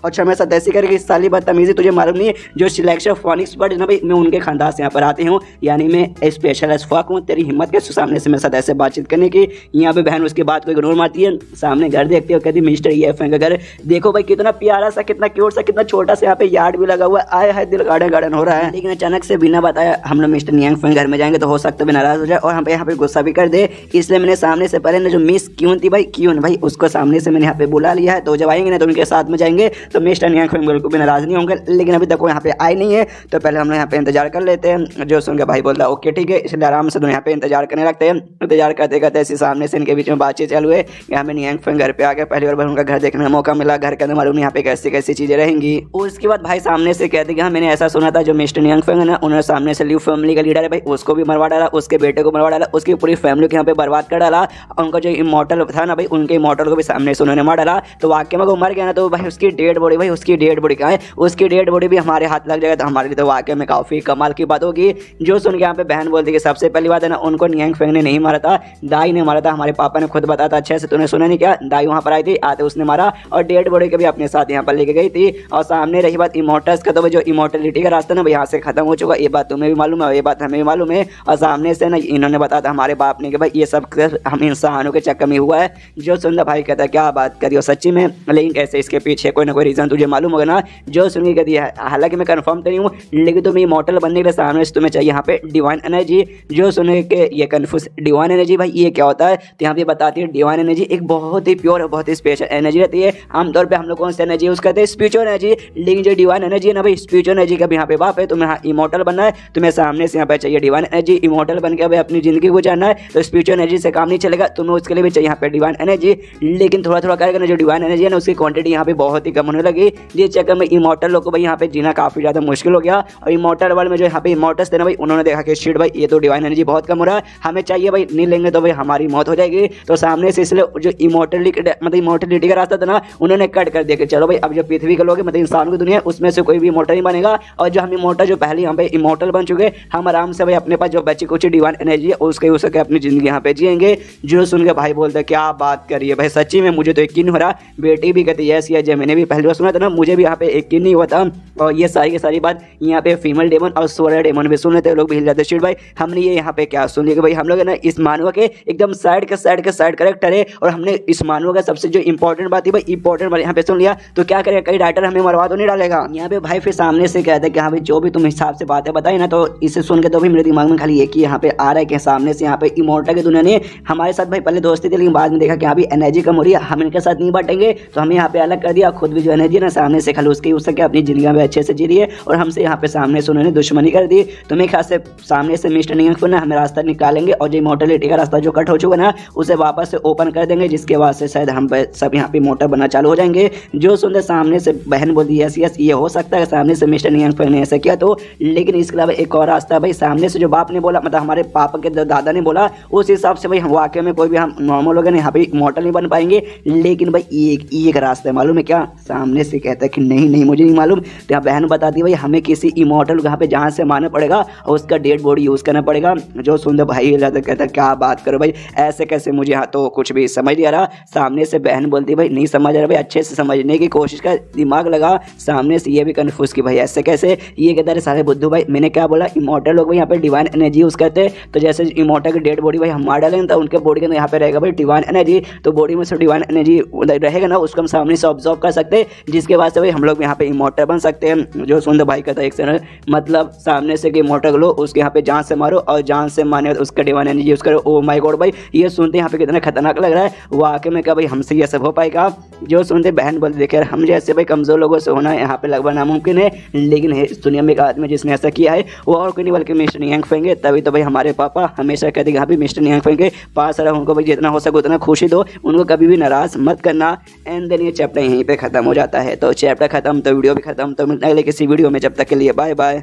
अच्छा मेरे साथ ऐसी करेगी साली बदतमीजी, तुझे मालूम नहीं है जो सिलेक्शन फोनिक्स बर्ड ना भाई मैं उनके खानदान से यहाँ पर आती हूँ, यानी मैं स्पेशल एस फक हूँ। तेरी हिम्मत के सामने से मेरे साथ ऐसे बातचीत करने की। यहाँ पे बहन उसकी बात को इग्नोर मारती है, सामने घर देखती है कहती मिस्टर ये फेंक घर देखो भाई कितना प्यारा सा कितना क्यूट सा कितना छोटा सा यहाँ पे यार्ड भी लगा हुआ है, आया है दिल गार्डन गार्डन हो रहा है। लेकिन अचानक से बिना बताया हम लोग मिस्टर नियांग फेंग घर में जाएंगे तो हो सकता है नाराज हो जाए और हम पे यहाँ पे गुस्सा भी कर दे, इसलिए मैंने सामने से पहले ना जो मिस क्यून थी भाई क्यून भाई उसको सामने से मैंने यहाँ पे बुला लिया है। तो जब आएंगे ना तो उनके साथ में जाएंगे तो मिस्टर नियांग फेंग बिल्कुल भी नाराज नहीं होंगे। लेकिन अभी तक वो यहाँ पे आए नहीं है तो पहले हम लोग यहाँ पे इंतजार कर लेते हैं। जो सुन के भाई बोलता है ओके ठीक है, इसलिए आराम से दोनों यहाँ पे इंतजार करने लगते हैं। इंतजार करते करते ऐसे सामने से इनके बीच में बातचीत चालू है। यहाँ पे नियांग फेंग घर पे आ गया, पहली बार उनका घर देखने का मौका मिला, घर के अंदर मालूम यहाँ पे कैसी कैसी चीजें रहेंगी। उसके बाद भाई सामने से कहते कि हाँ मैंने ऐसा सुना था जो मिस्टर नियांग फेंग है ना उन्होंने सामने से लिव फैमिली का लीडर है भाई उसको भी मरवा डाला, उसके बेटे को मरवा डाला, उसकी पूरी फैमिली को यहाँ पे बर्बाद कर डाला। उनका जो इमॉर्टल था ना भाई उनके इमॉर्टल को भी सामने से उन्होंने मार डाला। तो वाकई में वो मर गया ना तो भाई उसकी डेड बॉडी भाई उसकी डेड बॉडी कहाँ है, उसकी डेड बॉडी भी हमारे हाथ लग जाएगा तो हमारे लिए तो वाकई में काफी कमाल की बात होगी। जो सुन के यहाँ पे बहन बोलती कि सबसे पहली बात है ना उनको नियांग फेंग ने नहीं मारा था, दाई ने मारा था। हमारे पापा ने खुद बताया था अच्छे से, तूने सुना नहीं क्या, दाई वहाँ पर आई थी आते उसने मारा और डेड बॉडी को भी अपने साथ यहाँ पर लेके गई थी। और सामने रही बात इमोर्टल्स का तो जो इमोर्टलिटी का रास्ता ना यहाँ से खत्म हो चुका, ये बात तुम्हें भी मालूम है ये बात हमें भी मालूम है। और सामने से ना इन्होंने बताया था हमारे बाप ने कि भाई ये सब हम इंसानों के चक्कर में हुआ है। जो सुंदर भाई कहता है क्या बात करियो सच्ची में, लेकिन कैसे इसके पीछे कोई ना कोई रीजन तुझे मालूम होगा ना। जो सुन के कहती है हालांकि मैं कंफर्म तो नहीं हूँ लेकिन तुम्हें इमॉर्टल बनने के लिए सामने से तुम्हें चाहिए यहाँ पे डिवाइन एनर्जी। जो सुने के ये कन्फ्यूज डिवाइन एनर्जी भाई ये क्या होता है तो यहाँ पे बताती है डिवाइन एनर्जी एक बहुत ही प्योर और बहुत ही स्पेशल एनर्जी रहती है। आमतौर पर हम लोग कौन सी एनर्जी यूज करते हैं स्पिरिचुअल एनर्जी, लेकिन जो डिवाइन एनर्जी है ना भाई स्पिरिचुअल एनर्जी का भी यहाँ पे बाप है। तुम्हें इमॉर्टल बनना है तुम्हें सामने से यहाँ पे चाहिए डिवाइन एनर्जी, इमॉर्टल बन के भाई अपनी जिंदगी गुजारना है तो स्पिरिचुअल एनर्जी से काम नहीं चलेगा, तुम्हें उसके लिए भी चाहिए यहाँ पे डिवाइन एनर्जी। लेकिन थोड़ा थोड़ा करेगा ना जो डिवाइन एनर्जी है ना उसकी क्वांटिटी यहाँ पे बहुत ही कम होने लगी, जिस चक्कर में इमॉर्टल लोग को भाई यहाँ पे जीना काफी ज्यादा मुश्किल हो गया। और इमॉर्टल वर्ल्ड में जो यहाँ पे इमॉर्टल्स थे ना भाई उन्होंने देखा कि शिट भाई ये तो डिवाइन एनर्जी बहुत कम हो रहा है, हमें चाहिए भाई नहीं लेंगे तो भाई हमारी मौत हो जाएगी। तो सामने से इसलिए जो इमॉर्टलिटी का रास्ता था ना उन्होंने कट कर दिया कि चलो भाई अब जो पृथ्वी के लोग मतलब इंसान की दुनिया उसमें से कोई भी इमॉर्टल नहीं बनेगा और जो हम इमॉर्टल जो पहले यहाँ पे इमॉर्टल बन चुके हम आराम से भाई अपने पास जो बची कुछ डिवाइन एनर्जी है उसके यूज करके अपनी जिंदगी यहाँ पे जिएंगे। जो सुन के भाई बोलते क्या बात करिए भाई सच्ची में मुझे तो यकीन हो रहा। बेटी भी कहती यस ये मैंने भी पहली बार सुना था ना मुझे भी यहाँ पे यकीन नहीं हुआ था। और ये सारी की सारी बात यहाँ पे फीमेल डेमन और सोलर डेमन भी सुन लेते लोग भी हिल जाते शिट भाई हमने ये यहाँ पे क्या सुन लिया कि भाई हम लोग है ना इस मानव के एकदम साइड करेक्टर है और हमने इस मानव का सबसे जो इंपॉर्टेंट बात है भाई इंपॉर्टेंट बात यहाँ पे सुन लिया तो क्या करेगा कई राइटर हमें मरवा तो नहीं डालेगा। यहाँ पे भाई फिर सामने से कहते हैं कि हाँ भाई जो भी तुम हिसाब से बातें बताई ना तो इसे सुन के तो भी मेरे दिमाग में खाली एक ही यहाँ पे आ रहा है कि सामने से यहाँ पे इमॉर्टल की दुनिया ने हमारे साथ भाई पहले दोस्ती थी लेकिन बाद में देखा कि अभी एनर्जी कम हो रही है हम इनके साथ नहीं बांटेंगे तो हमें यहाँ पे अलग कर दिया। खुद भी जो एनर्जी ना सामने से खाली उसके यूज करके अपनी जिंदगी में अच्छे से जी रही है और हमसे यहाँ पे सामने से उन्होंने दुश्मनी कर दी। तो मेरे ख्याल से सामने से मिस्टर नियांग फेंग ना हमें रास्ता निकालेंगे और जो इमॉर्टलिटी का रास्ता जो कट हो चुका ना उसे वापस से ओपन कर देंगे जिसके बाद से शायद हम सब यहाँ पे मोटर बनना चालू हो जाएंगे। जो सुनते सामने से बहन बोलती यस ये हो सकता है सामने से मिस्टर नियांग फेंग ने ऐसा किया तो, लेकिन इसके अलावा एक और रास्ता है भाई सामने से जो बाप ने बोला मतलब हमारे पापा के दादा ने बोला उस हिसाब से भाई वाकई में कोई भी हम नॉर्मल लोग यहाँ पे इमॉर्टल नहीं बन पाएंगे। लेकिन भाई एक रास्ता है मालूम है क्या, सामने से कहता है कि नहीं मुझे नहीं मालूम। तो यहाँ बहन बताती है भाई हमें किसी इमॉर्टल यहाँ पे जहाँ से मारना पड़ेगा और उसका डेड बॉडी यूज करना पड़ेगा। जो सुंदर भाई कहता है क्या बात करो भाई ऐसे कैसे, मुझे यहाँ तो कुछ भी समझ नहीं आ रहा। सामने से बहन बोलती भाई नहीं समझ आ रहा भाई अच्छे से समझने की कोशिश कर दिमाग लगा। सामने से ये भी कन्फ्यूज की भाई ऐसे कैसे, ये कहता है सारे बुद्धू भाई मैंने क्या बोला इमॉर्टल लोग भाई यहाँ पे डिवाइन एनर्जी यूज करते हैं तो जैसे इमॉर्टल की डेड बॉडी भाई हम मार डालेंगे तो उनके बॉडी के अंदर यहाँ पे रहेगा भाई डिवाइन एनर्जी। तो बॉडी में से डिवाइन एनर्जी रहेगा ना उसको हम सामने से ऑब्जर्व कर सकते हैं जिसके बाद से भाई हम लोग यहाँ पे इमॉर्टल बन सकते हैं। जो सुंदर भाई कहता है एक सेकंड मतलब सामने से कि इमॉर्टल लो उसके यहाँ पे जान से मारो और जान से मारने उसका डिवाइन एनर्जी यूज करो। ओ माय गॉड भाई ये सुनते यहाँ पे कितना खतरनाक लग रहा है वाकई में क्या भाई हमसे ये सब हो पाएगा। जो सुनते बहन बोलते देखे हम जैसे भाई कमजोर लोगों से होना यहाँ पे लगभग नामुमकिन है, लेकिन इस दुनिया में एक आदमी जिसने ऐसा किया है वो और कोई नहीं बल्कि मिस्टर नियांग फेंग है। तभी तो भाई हमारे पापा हमेशा कहते हैं मिस्टर नियांग फेंग के पास रहो उनको भाई जितना हो सके उतना खुशी दो उनको कभी भी नाराज मत करना। एंड देन ये चैप्टर यहीं पे खत्म हो जाता है। तो चैप्टर खत्म तो वीडियो भी खत्म। तो मिलता है किसी वीडियो में, जब तक के लिए बाय बाय।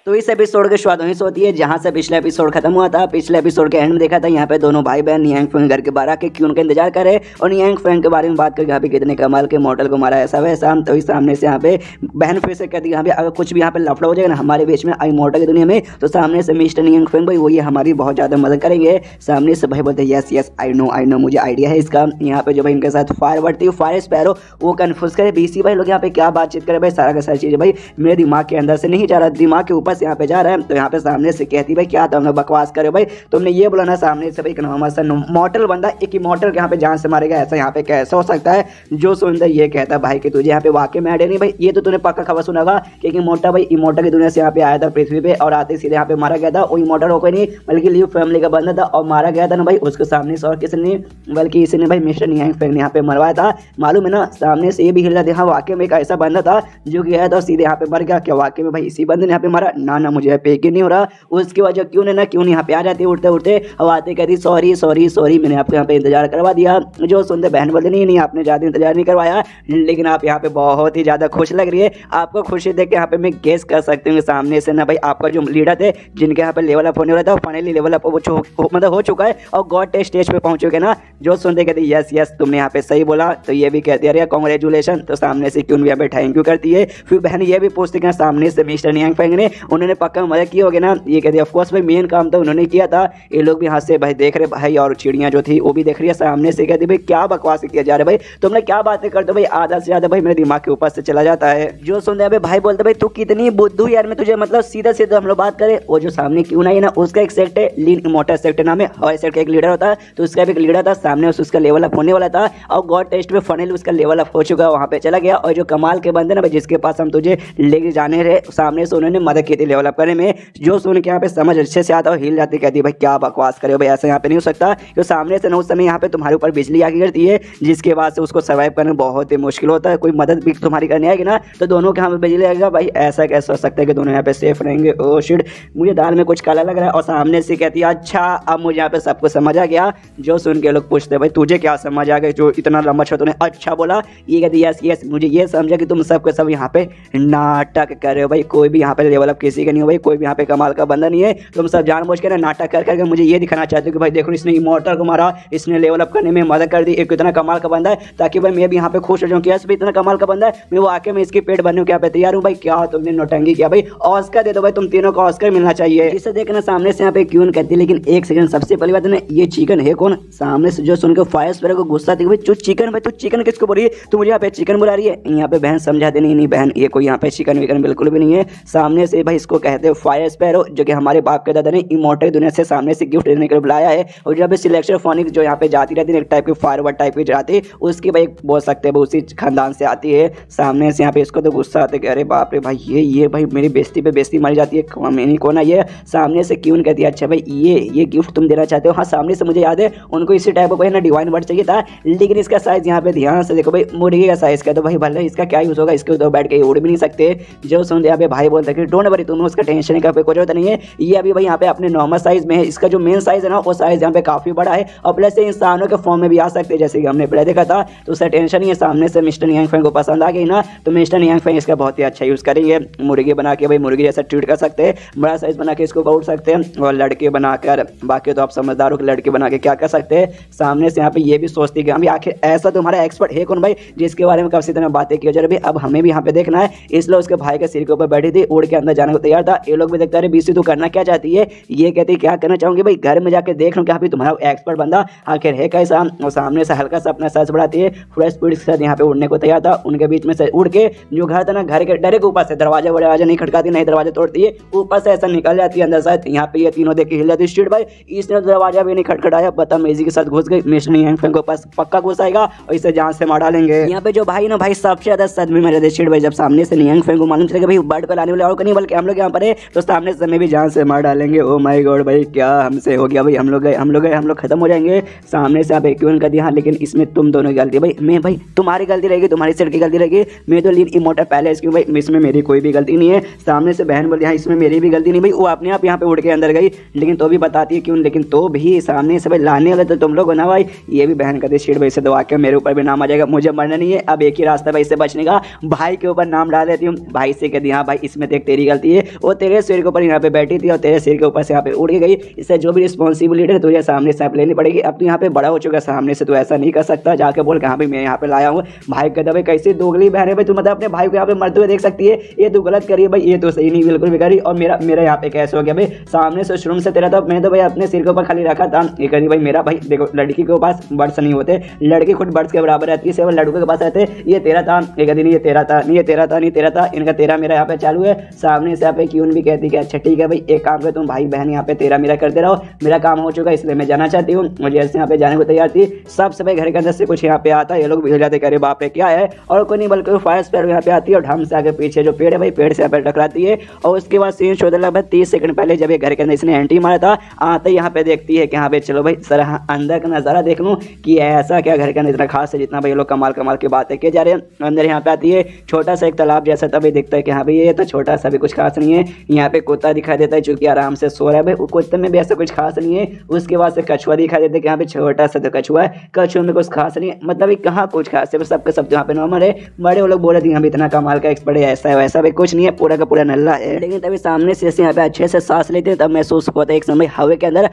तो इस एपिसोड के शुरुआत वहीं से होती है जहां से पिछला एपिसोड खत्म हुआ था। पिछले एपिसोड के एंड में देखा था यहाँ पे दोनों भाई बहन नियांग फेंग घर के बाहर आके क्यों उनका इंतजार करे और नियांग फेंग के बारे में बात करके यहाँ पे कितने कमाल के मॉडल को मारा ऐसा वैसा। तो इस सामने से यहाँ पे बहन फिर से कहती है यहाँ पे अगर कुछ भी यहाँ पे लफड़ा हो जाएगा ना हमारे बीच में आई मॉडल की दुनिया में, तो सामने से मिस्टर नियांग फेंग भाई वो ये हमारी बहुत ज़्यादा मदद करेंगे। सामने से भाई बोलते यस यस आई नो मुझे आइडिया है इसका। यहाँ पे जो भाई इनके साथ फायर बढ़ती है फायर स्पैरो वो कन्फ्यूज करे बीसी भाई लोग यहाँ पे क्या बातचीत करे भाई सारा का सारी चीज़ भाई मेरे दिमाग के अंदर से नहीं जा रहा, दिमाग के ऊपर से यहाँ पे जा रहा है। तो यहाँ पे सामने से कहती भाई क्या तुम लोग बकवास करे भाई, तुमने ये बोला ना सामने से भाई नॉर्मल सा मॉडल बंदा एक इमॉर्टल यहाँ पे जान से मारेगा ऐसा यहाँ पे कैसे हो सकता है। जो सुनता ये कहता भाई कि तुझे यहाँ पे वाकई में आइडिया नहीं भाई, ये तो तूने पक्का खबर सुना होगा कि मोटा भाई इमॉर्टल की दुनिया से यहाँ पे आया था पृथ्वी पे और आते सीधे यहाँ पे मारा गया था। वो इमॉर्टल हो कोई नहीं बल्कि लिव फैमिली का बंदा था और मारा गया था ना भाई उसके सामने से और किसी ने बल्कि इसी ने भाई मिस्टर नियांग फेंग ने यहाँ पे मरवाया था। मालूम है ना सामने से ये भी हिल रहा था हाँ वाकई में एक ऐसा बंदा था जो गया था सीधे यहाँ पे मर गया, क्या वाकई में भाई इसी बंदे ने यहाँ पे मारा ना मुझे यहाँ पे यकीन नहीं हो रहा। उसकी वजह क्यों नहीं यहाँ पे आ जाती उठते उठते और आते कहती सॉरी मैंने आपको यहाँ पे इंतजार करवा दिया। जो सुनते बहन बोलते नहीं आपने ज़्यादा इंतजार नहीं करवाया लेकिन आप यहाँ पे बहुत ही ज़्यादा खुश लग रही है। आपको खुशी देख के यहाँ पे मैं गेस कर सकती हूँ सामने से ना भाई आपका जो लीडर थे जिनके यहाँ पे लेवल अप होने वाला था फाइनली लेवल अप मतलब हो चुका है और गॉड टेस्ट स्टेज पे पहुंच चुके ना। जो सुनते कहते यस तुमने यहाँ पे सही बोला, तो ये भी कहती है कॉन्ग्रेचुलेशन। तो सामने से क्यों यहाँ पे थैंक यू करती है। फिर बहन ये भी पूछती है सामने से मिस्टर नियांग फेंग ने उन्होंने पक्का मदद की होगी ना। ये कहती है ऑफकोर्स भाई मेन काम तो उन्होंने किया था। ये लोग भी हाथ से भाई देख रहे भाई और चिड़ियाँ जो थी वो भी देख रही है। सामने से कहती भाई क्या बकवास किया जा रहा है भाई, तुमने क्या बातें करते भाई आधा से ज्यादा भाई मेरे दिमाग के ऊपर से चला जाता है। जो सुनते हैं भाई बोलते भाई तू कितनी बुद्धू यार, मैं तुझे मतलब सीधा सीधा हम लोग बात करें। वो जो सामने क्यों नहीं ना उसका एक सेक्ट है लीन इमॉर्टल सेक्ट नाम है, हवाई सेक्ट का एक लीडर होता है तो उसका भी एक लीडर था सामने उसका लेवल अप होने वाला था और गॉड टेस्ट में फाइनली उसका लेवल अप हो चुका वहाँ पे चला गया। और जो कमाल के बंदे ना भाई जिसके पास हम तुझे लेके जाने रहे सामने से उन्होंने मदद की थी लेवल अप करने में। जो सुन के यहाँ पे समझ अच्छे से आता और हिल जाती कहती भाई क्या बकवास करे भाई ऐसा यहाँ पे नहीं हो सकता। जो सामने से ना उस समय यहाँ पे तुम्हारे ऊपर बिजली आके गिरती है जिसके बाद से उसको सर्वाइव करना बहुत ही मुश्किल होता है। कोई मदद भी तुम्हारी करने आएगी ना तो दोनों के यहाँ पे बिजली आएगा भाई, ऐसा कैसे हो सकता है कि दोनों यहाँ पे सेफ रहेंगे। ओ शिट मुझे दाल में कुछ काला लग रहा है। और सामने से कहती है अच्छा अब मुझे यहाँ पे सब कुछ समझ आ गया। जो सुन के लोग पूछते भाई तुझे क्या समझ आ गया जो इतना लंबा छोटा तूने अच्छा बोला। ये कहती यस मुझे ये समझा कि तुम सबके सब यहाँ पे नाटक कर रहे हो भाई, कोई भी यहाँ पे लेवल अप किसी का नहीं हो भाई, कोई भी यहाँ पे कमाल का बंदा नहीं है। तुम सब जानबूझ के ना नाटक कर करके मुझे ये दिखाना चाहते हो कि भाई देखो इसने इमॉर्टल को मारा, इसने लेवल अप करने में मदद कर दी, एक इतना कमाल का बंदा है ताकि भाई मैं भी यहाँ पे खुश हो जाऊँ कि भी इतना कमाल का बंदा है मैं वो आके मैं इसकी पेट बनने क्या पे तैयार हूँ। भाई क्या तुमने नौटंकी किया भाई, ऑस्कर दे दो भाई, तुम तीनों को ऑस्कर मिलना चाहिए। जिसे देखना सामने से यहाँ पे क्यों कहती है लेकिन एक सेकंड सबसे पहली बात है ये चिकन है कौन। सामने से जो सुनकर फायर स्प्रे को गुस्सा थी भाई तू चिकन किसको बोल रही है, तू मुझे यहाँ पे चिकन बुला रही है। यहाँ पे बहन समझाते नहीं बहन ये कोई यहाँ पे चिकन विकन बिल्कुल भी नहीं है। सामने से भाई इसको कहते हैं फायर स्पैरो जो कि हमारे बाप के दादा ने इमॉर्टल दुनिया से सामने से गिफ्ट देने के लिए बुलाया है। और जब सिलेक्शन फोनिक जो यहाँ पे जाती रहती है एक टाइप की फायरवर्ड टाइप की जाती उसकी भाई बोल सकते हैं उसी खानदान से आती है। सामने से यहाँ पे इसको तो गुस्सा आते कि अरे बाप रे भाई ये भाई मेरी बेइज्जती पे बेइज्जती मारी जाती है मैंने कौन है ये। सामने से क्यों कहती है अच्छा भाई ये गिफ्ट तुम देना चाहते हो। हाँ सामने से मुझे याद है उनको इसी टाइप का ना डिवाइन वर्ड चाहिए था लेकिन इसका साइज यहाँ पे ध्यान से देखो भाई मुर्गी का साइज का तो भाई भले इसका क्या यूज होगा, इसके ऊपर बैठ के उड़ भी नहीं सकते। जो सुन यहाँ पे भाई बोलते कि डोंट वरी तुम्हें उसका टेंशन का कोई जरूरत नहीं है, ये अभी भाई यहाँ पे अपने नॉर्मल साइज में है। इसका जो मेन साइज है ना वो साइज यहाँ पे काफी बड़ा है और प्लस से इंसानों के फॉर्म में भी आ सकते हैं जैसे कि हमने पहले देखा था। तो उसका टेंशन ही है। सामने से मिस्टर नियांग फेंग को पसंद आ गई ना तो मिस्टर नियांग फेंग इसका बहुत ही अच्छा यूज करेंगे। मुर्गी बना के भाई मुर्गी जैसा ट्रीट कर सकते हैं, बड़ा साइज बना के इसको उड़ सकते हैं और लड़के बनाकर बाकी तो आप समझदार हो कि लड़के बना के क्या कर सकते हैं। सामने से यहाँ पे ये भी सोचती कि हम आखिर ऐसा तुम्हारा एक्सपर्ट है कौन भाई जिसके बारे में काफी तरह बातें की जा रही। अब हमें भी यहाँ पे देखना है इसलिए उसके भाई के सिर के ऊपर बैठी थी उड़ के अंदर जाने को तैयार था। ये लोग भी देखते रहे बीसी तू करना क्या चाहती है। ये कहती क्या करना चाहूंगी भाई घर में जाके देख लो कि अभी तुम्हारा एक्सपर्ट बंदा आखिर है कैसा। और सामने से हल्का सा अपना सर्च बढ़ाती है पूरा स्पीड के साथ यहाँ पे उड़ने को तैयार था। उनके बीच में से उड़ के जो घर था ना घर के डायरेक्ट ऊपर से दरवाजा नहीं खटकाती नहीं दरवाजा तोड़ती है ऊपर से ऐसा निकल जाती है अंदर से। यहाँ पे ये तीनों देख के हिल जाती स्ट्रीट भाई इसने दरवाजा भी नहीं खटखटाया बदतमीजी के साथ घुस गई। मिस्टर नियांग फेंग को पास पक्का घुस आएगा और इसे जान से मार डालेंगे। यहाँ पे जो भाई ना भाई सबसे ज्यादा सदमे में रहते स्ट्रीट भाई जब सामने से नियांग फेंग को मालूम चलेगा भाई बर्ड पर आने वाले और नहीं बल्कि हम लोग यहाँ पर है तो सामने से हमें भी जान से मार डालेंगे। ओ माय गॉड भाई क्या हमसे हो गया भाई, हम लोग खत्म हो जाएंगे। सामने से आप क्यों कर दिया। हाँ लेकिन इसमें तुम दोनों की गलती भाई, मैं भाई तुम्हारी गलती रहेगी तुम्हारी सेट की गलती रहेगी। मैं तो लीन इमॉर्टल पहले इसकी भाई इसमें मेरी कोई भी गलती नहीं है। सामने से बहन बोली हाँ इसमें मेरी भी गलती नहीं भाई, वो अपने आप यहाँ पे उड़ के अंदर गई लेकिन तो भी बताती है क्यों। लेकिन तो भी सामने से भाई लाने वाले तो तुम लोग हो ना भाई। ये भी बहन कहती शीट भाई से दवा के मेरे ऊपर भी नाम आ जाएगा, मुझे मरना नहीं है। अब एक ही रास्ता भाई इससे बचने का, भाई के ऊपर नाम डाल देती हूँ। भाई से कहती हाँ भाई इसमें देख तेरी गलती है वो तेरे सिर के ऊपर यहाँ पे बैठी थी और तेरे सिर के ऊपर से यहाँ पे उड़ के गई। इससे जो भी रिस्पॉन्सिबिलिटी है तुझे सामने से आप लेनी पड़ेगी। अब तो यहाँ पे बड़ा हो चुका है, सामने से तो ऐसा नहीं कर सकता, जाके बोल कहाँ भी मैं यहाँ पे लाया हूँ। भाई कहता भाई कैसी दोगली बहन है भाई, तू मतलब अपने भाई को यहाँ पे मरते हुए देख सकती है, ये तू गलत करी है भाई, ये तो सही नहीं बिल्कुल भी करी। और मेरा मेरा यहाँ पे कैसे हो गया भाई, सामने से शुरू से तेरा था, मैंने तो भाई अपने सिर के ऊपर खाली रखा था। ये करी भाई मेरा भाई, देखो लड़की के पास बर्ड्स नहीं होते, लड़की खुद बर्ड्स के बराबर रहती है, सिर्फ लड़कों के पास रहते। ये तेरा था, ये कहती नहीं ये तेरा था, नहीं ये तेरा था, नहीं तेरा था, इनका तेरा मेरा यहाँ पे चालू है। सामने से यहाँ पे क्यों भी कहती कि अच्छा ठीक है भाई एक काम कर, तुम भाई बहन यहाँ पे तेरा मेरा करते रहो, मेरा काम हो चुका है इसलिए मैं जाना चाहती हूँ। मुझे ऐसे यहाँ पे जाने को तैयार थी। सबसे भाई घर के अंदर से कुछ यहाँ पे आता है, ये लोग भी जाते करे बाप रे क्या है, और कोई नहीं बल्कि फायर स्पेयर यहाँ पे आती है और ढम से आगे पीछे जो पेड़ है भाई पेड़ से यहाँ पे टकराती है। और उसके बाद सीन शो लगभग 30 सेकंड पहले जब ये घर के अंदर इसने एंट्री मारा था, आते यहाँ पे देखती है कि यहाँ पे चलो भाई सर अंदर का नज़ारा देख लूँ कि ऐसा क्या घर के अंदर इतना खास है जितना भाई लोग कमाल कमाल की बातें किए जा रहे हैं। अंदर यहाँ पे आती है छोटा सा एक तालाब जैसा, तभी दिखता है कि हाँ भाई ये तो छोटा सा भी कुछ खास नहीं है। यहाँ पे कुत्ता दिखाई देता है जो कि आराम से सो रहा है भाई, कुत्ते में भी ऐसा कुछ खास नहीं है। उसके बाद से कछुआ दिखाई देता है कि यहाँ पे छोटा सा तो कछुआ है, कछुआ में कुछ खास नहीं है, मतलब कहाँ कुछ खास है, सबके सब यहाँ पे नॉर्मल है। बड़े वो लोग बोल रहे थे यहाँ पे इतना कमाल का एक्सपर्ट है, ऐसा है वैसा भी कुछ नहीं है, पूरा का पूरा नल्ला है। लेकिन तभी सामने से यहाँ पे अच्छे से सांस लेते हैं तब महसूस होता है एक समय हवे के अंदर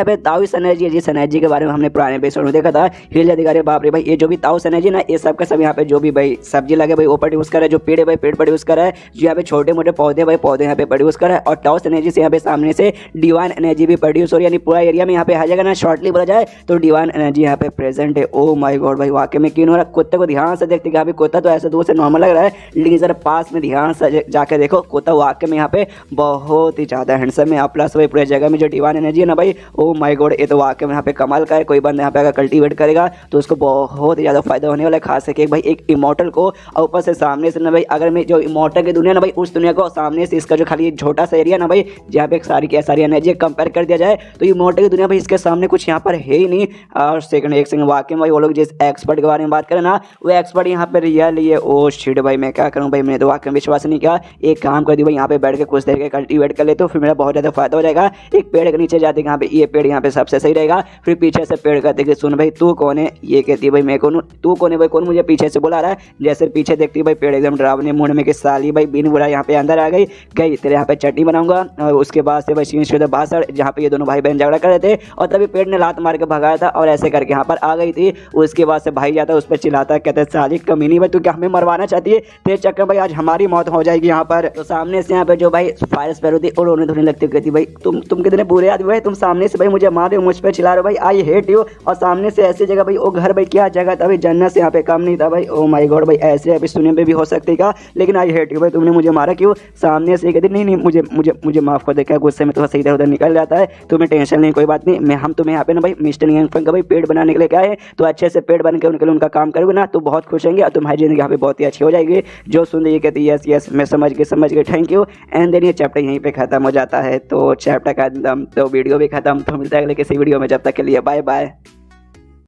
पे ताउस एनर्जी है, जिस एनर्जी के बारे में हमने पुराने एपिसोड में देखा था। हिल अधिकारी बाप रे भाई, ये जो भी ताउस एनर्जी ना ये सब का सब यहाँ पे जो भी भाई सब्जी लगे भाई वो प्रोड्यूस कर रहा है, जो पेड़ है भाई पेड़ प्रोड्यूस कर रहा है, जो यहाँ पे छोटे मोटे पौधे भाई पौधे यहाँ पे प्रोड्यूस कर रहा है। और ताउस एनर्जी से यहाँ पे सामने से डिवाइन एनर्जी भी प्रोड्यूस हो रही है, यानी पूरा एरिया में यहाँ पे हर जगह ना शॉर्टली बोला जाए तो डिवाइन एनर्जी यहाँ पे प्रेजेंट है। ओ माय गॉड भाई वाकई में क्यों हो रहा है। कुत्ते को ध्यान से देखते कि कुत्ता तो ऐसे दूर से नॉर्मल लग रहा है, लेकिन जरा पास में ध्यान से जाके देखो कुत्ता वाकई में यहाँ पे बहुत ही ज़्यादा हैंडसम है। प्लस भाई पूरे जगह में जो डिवाइन एनर्जी है ना भाई, ओ माय गॉड ये तो वाकई में यहाँ पे कमाल का है। कोई बंदा यहाँ पे अगर कल्टीवेट करेगा तो उसको बहुत ही ज़्यादा फायदा होने वाला है, खास करके भाई एक इमॉर्टल को। और ऊपर से सामने से ना भाई अगर मैं जो इमॉर्टल की दुनिया ना भाई उस दुनिया को सामने से इसका जो खाली छोटा सा एरिया ना भाई जहाँ पे सारी एनर्जी कंपेयर कर दिया जाए तो इमॉर्टल की दुनिया भाई इसके सामने कुछ यहाँ पर है ही नहीं। और एक सेकंड वाकई में भाई वो लोग जिस एक्सपर्ट के बारे में बात करें ना वो एक्सपर्ट यहाँ पे रियल है। ओ शिट भाई मैं क्या करूँ भाई, मैंने तो वाकई में विश्वास नहीं किया। एक काम कर दी भाई यहाँ पे बैठ के कुछ देर के कल्टीवेट कर ले तो फिर मेरा बहुत ज़्यादा फायदा हो जाएगा। एक पेड़ के नीचे जाते यहाँ पे ये पेड़ यहाँ पे सबसे सही रहेगा, फिर पीछे से पेड़ कहते कि सुन भाई तू कौन है, ये कहती है भाई मैं कौन हूँ, तू कौन है भाई, कौन मुझे पीछे से बुला रहा है। जैसे पीछे देखती है भाई पेड़ एकदम डरावने मूड में कि साली भाई बिन बुरा यहाँ पे अंदर आ गई तेरे यहाँ पे चटनी बनाऊंगा। और उसके बाद से भाई सीन शुरू भाषण जहाँ पे ये दोनों भाई बहन झगड़ा कर रहे थे और तभी पेड़ ने लात मार के भगाया था और ऐसे करके यहाँ पर आ गई थी। उसके बाद से भाई जाता उस पर चिल्लाता कहते साली कमीनी भाई तू क्या हमें मरवाना चाहती है, तेरे चक्कर भाई आज हमारी मौत हो जाएगी यहाँ पर। तो सामने से यहाँ पे जो भाई फायर स्पैरो थी और रोने धोने लगती कहती भाई तुम कितने बुरे आदमी भाई, तुम सामने से भाई मुझे मार रहे हो, मुझ पर चिल्ला रहे हो भाई, आई हेट यू। और सामने से ऐसी जगह भाई वो घर भाई क्या जगह था भाई, जन्नत से यहाँ पे कम नहीं था भाई। ओ माय गॉड भाई ऐसे अभी सुनने में भी हो सकती का, लेकिन आई हेट यू भाई तुमने मुझे मारा क्यों। सामने से कहती नहीं मुझे मुझे मुझे माफ कर दे, क्या गुस्से में तो सही इधर उधर निकल जाता है, तुम्हें टेंशन नहीं कोई बात नहीं। मैं हम तुम्हें यहाँ पे ना भाई मिस्टर यंगफंग का भाई पेड़ बनाने के लिए क्या है, तो अच्छे से पेड़ बन के उनके लिए उनका काम करोगे ना तो बहुत खुश होंगे और तुम्हारी जिंदगी यहाँ पे बहुत ही अच्छी हो जाएगी। जो सुन ये कहती है यस यस मैं समझ गए थैंक यू। एंड देन ये चैप्टर यहीं पे खत्म हो जाता है। तो चैप्टर खत्म तो वीडियो भी खत्म, तो मिलता है अगले किसी वीडियो में, जब तक के लिए बाय बाय।